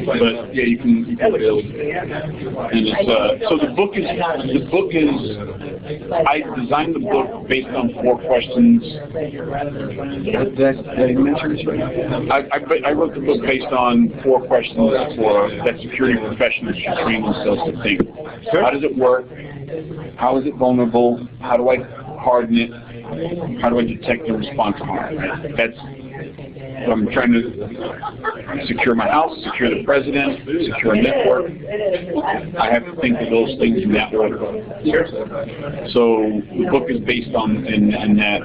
but yeah, you can build. And it's, so the book is, I designed the book based on 4 questions. I wrote the book based on 4 questions that security professionals should train themselves to think. How does it work? How is it vulnerable? How do I harden it? How do I detect and respond to harm? Right? That's what I'm trying to secure my house, secure the president, secure a network. I have to think of those things in that order. So the book is based on in that.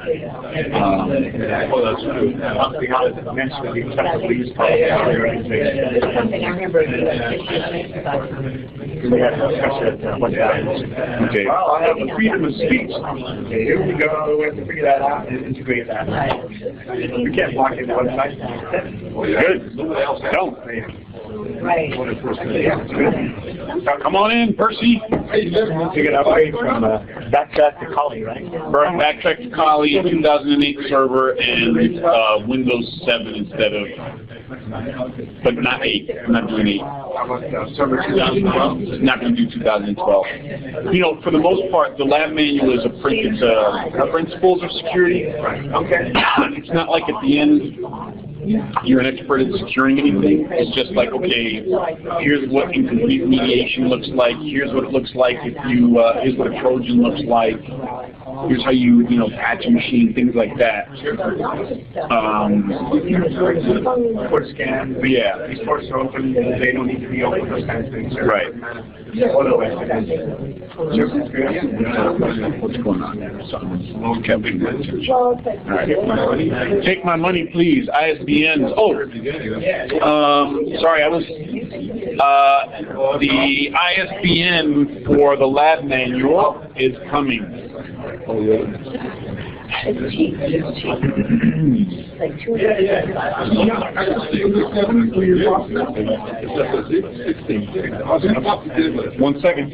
Okay. Freedom of speech. Okay, here we go. We have to figure that out and integrate that. We can't block it on the website. Good. Don't. Right. Come on in, Percy. You get upgrade from Backtrack to Kali, right? Backtrack to Kali, 2008 server, and Windows 7 instead of but not 8. I'm not doing 8. Not going to do 2012. You know, for the most part, the lab manual is a principles of security. Okay. It's not like at the end you're an expert at securing anything. It's just like, okay, here's what incomplete mediation looks like. Here's what it looks like if you, here's what a Trojan looks like. Here's how you patch a machine, things like that. Port scan. Yeah. These ports are open. They don't need to be open. Those kinds of things. Right. What's going on there? Right. Take my money, please. ISBNs. Oh, sorry, I was. The ISBN for the lab manual is coming. Oh, yeah. It's cheap. It's cheap. Like $200. 1 second.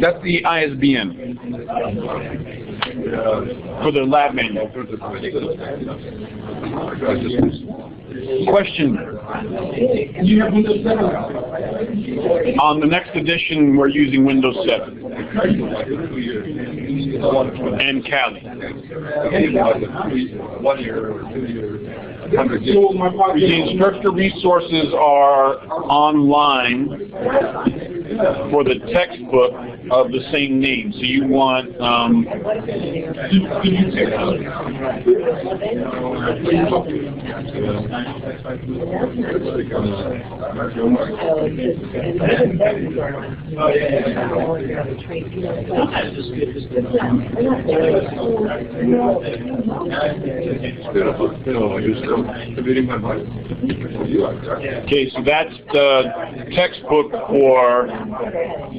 That's the ISBN for the lab manual. Question. On the next edition, we're using Windows 7 and Kali. The instructor resources are online for the textbook of the same name. So you want okay, so that's the textbook for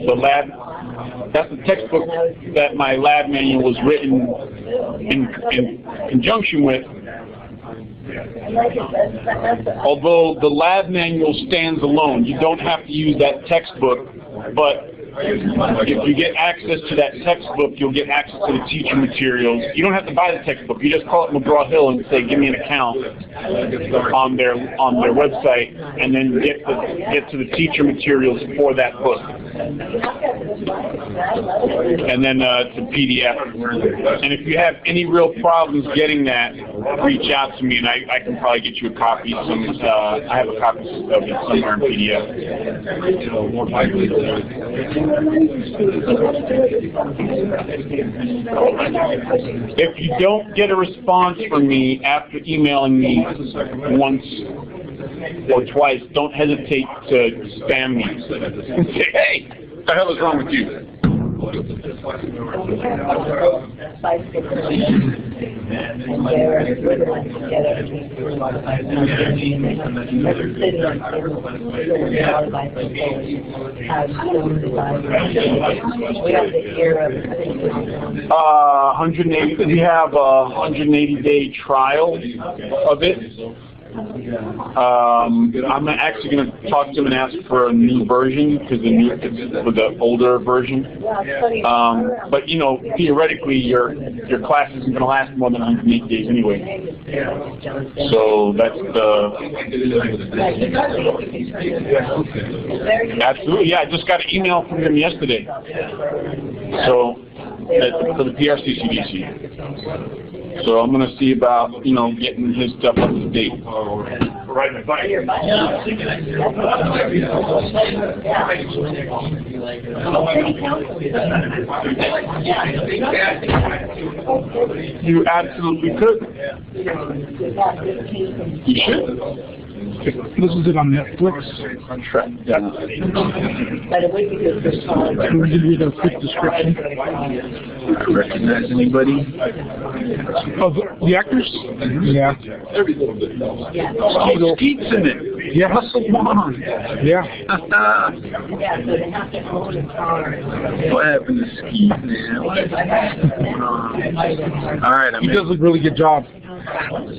the lab. That's the textbook that my lab manual was written in conjunction with. Although the lab manual stands alone, you don't have to use that textbook, but if you get access to that textbook, you'll get access to the teacher materials. You don't have to buy the textbook. You just call it McGraw-Hill and say, give me an account on their website, and then get to the teacher materials for that book. And then it's a PDF. And if you have any real problems getting that, reach out to me, and I can probably get you a copy. I have a copy of it somewhere in PDF. If you don't get a response from me after emailing me once or twice, don't hesitate to spam me and say, hey, what the hell is wrong with you? We have a 180-day trial of it. I'm actually going to talk to him and ask for a new version because with the older version. But theoretically, your class isn't going to last more than 108 days anyway. So that's the absolutely. Yeah, I just got an email from him yesterday. So for the PRCCDC. So I'm going to see about, getting his stuff up to date. Right, my bike. You absolutely could. You should. This is it on Netflix. But it would be good for small. Can we give you the quick description? Recognize anybody? Of the actors? Yeah. Skeet's in it. Yeah. Hustle on. Yeah. Yeah, so they have to own a car. What happened to Skeet, man? All right, He does a really good job.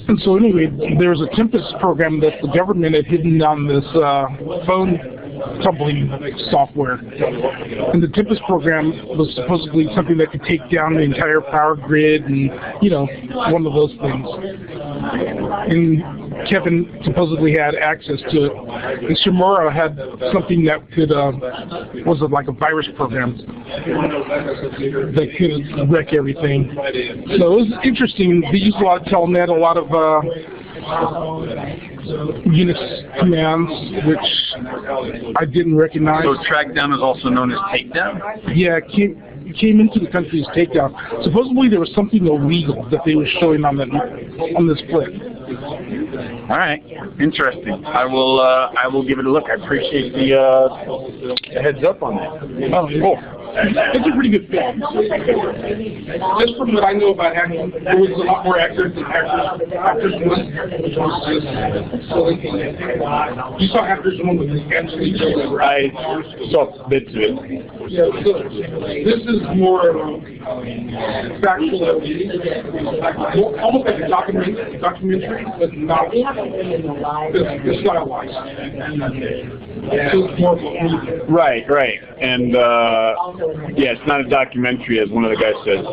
And so anyway, there was a Tempest program that the government had hidden on this phone tumbling software. And the Tempest program was supposedly something that could take down the entire power grid and, you know, one of those things. And Kevin supposedly had access to it. And Shimura had something that could, was it like a virus program that could wreck everything. So it was interesting. They used a lot of Telnet, a lot of Unix commands, which I didn't recognize. So trackdown is also known as takedown? Yeah, it came into the country as takedown. Supposedly there was something illegal that they were showing on this clip. All right, interesting. I will give it a look. I appreciate the heads up on that. Oh, cool. It's a pretty good film. Just from what I know about hacking, it was a lot more accurate than Hackers 1. You saw Hackers 1 with actually I saw bits of it. Yeah, so this is more factual evidence, almost like a documentary, but not. It's not a lie. It's more of a movie. Right, and yeah, it's not a documentary, as one of the guys said.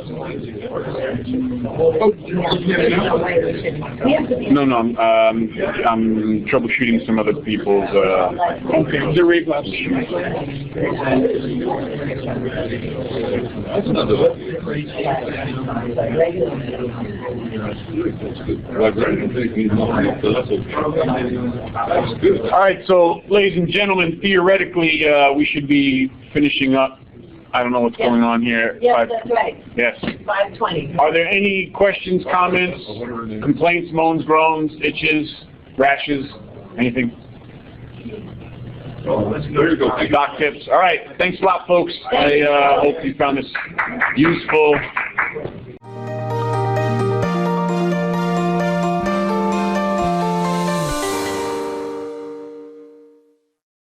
No, I'm troubleshooting some other people's. Okay, the rate labs. That's another one. That's good. All right, so ladies and gentlemen, theoretically, we should be finishing up. I don't know what's going on here. Yes, that's right. Yes. 5:20. Are there any questions, comments, complaints, moans, groans, itches, rashes, anything? There you go. Doc tips. All right. Thanks a lot, folks. I hope you found this useful.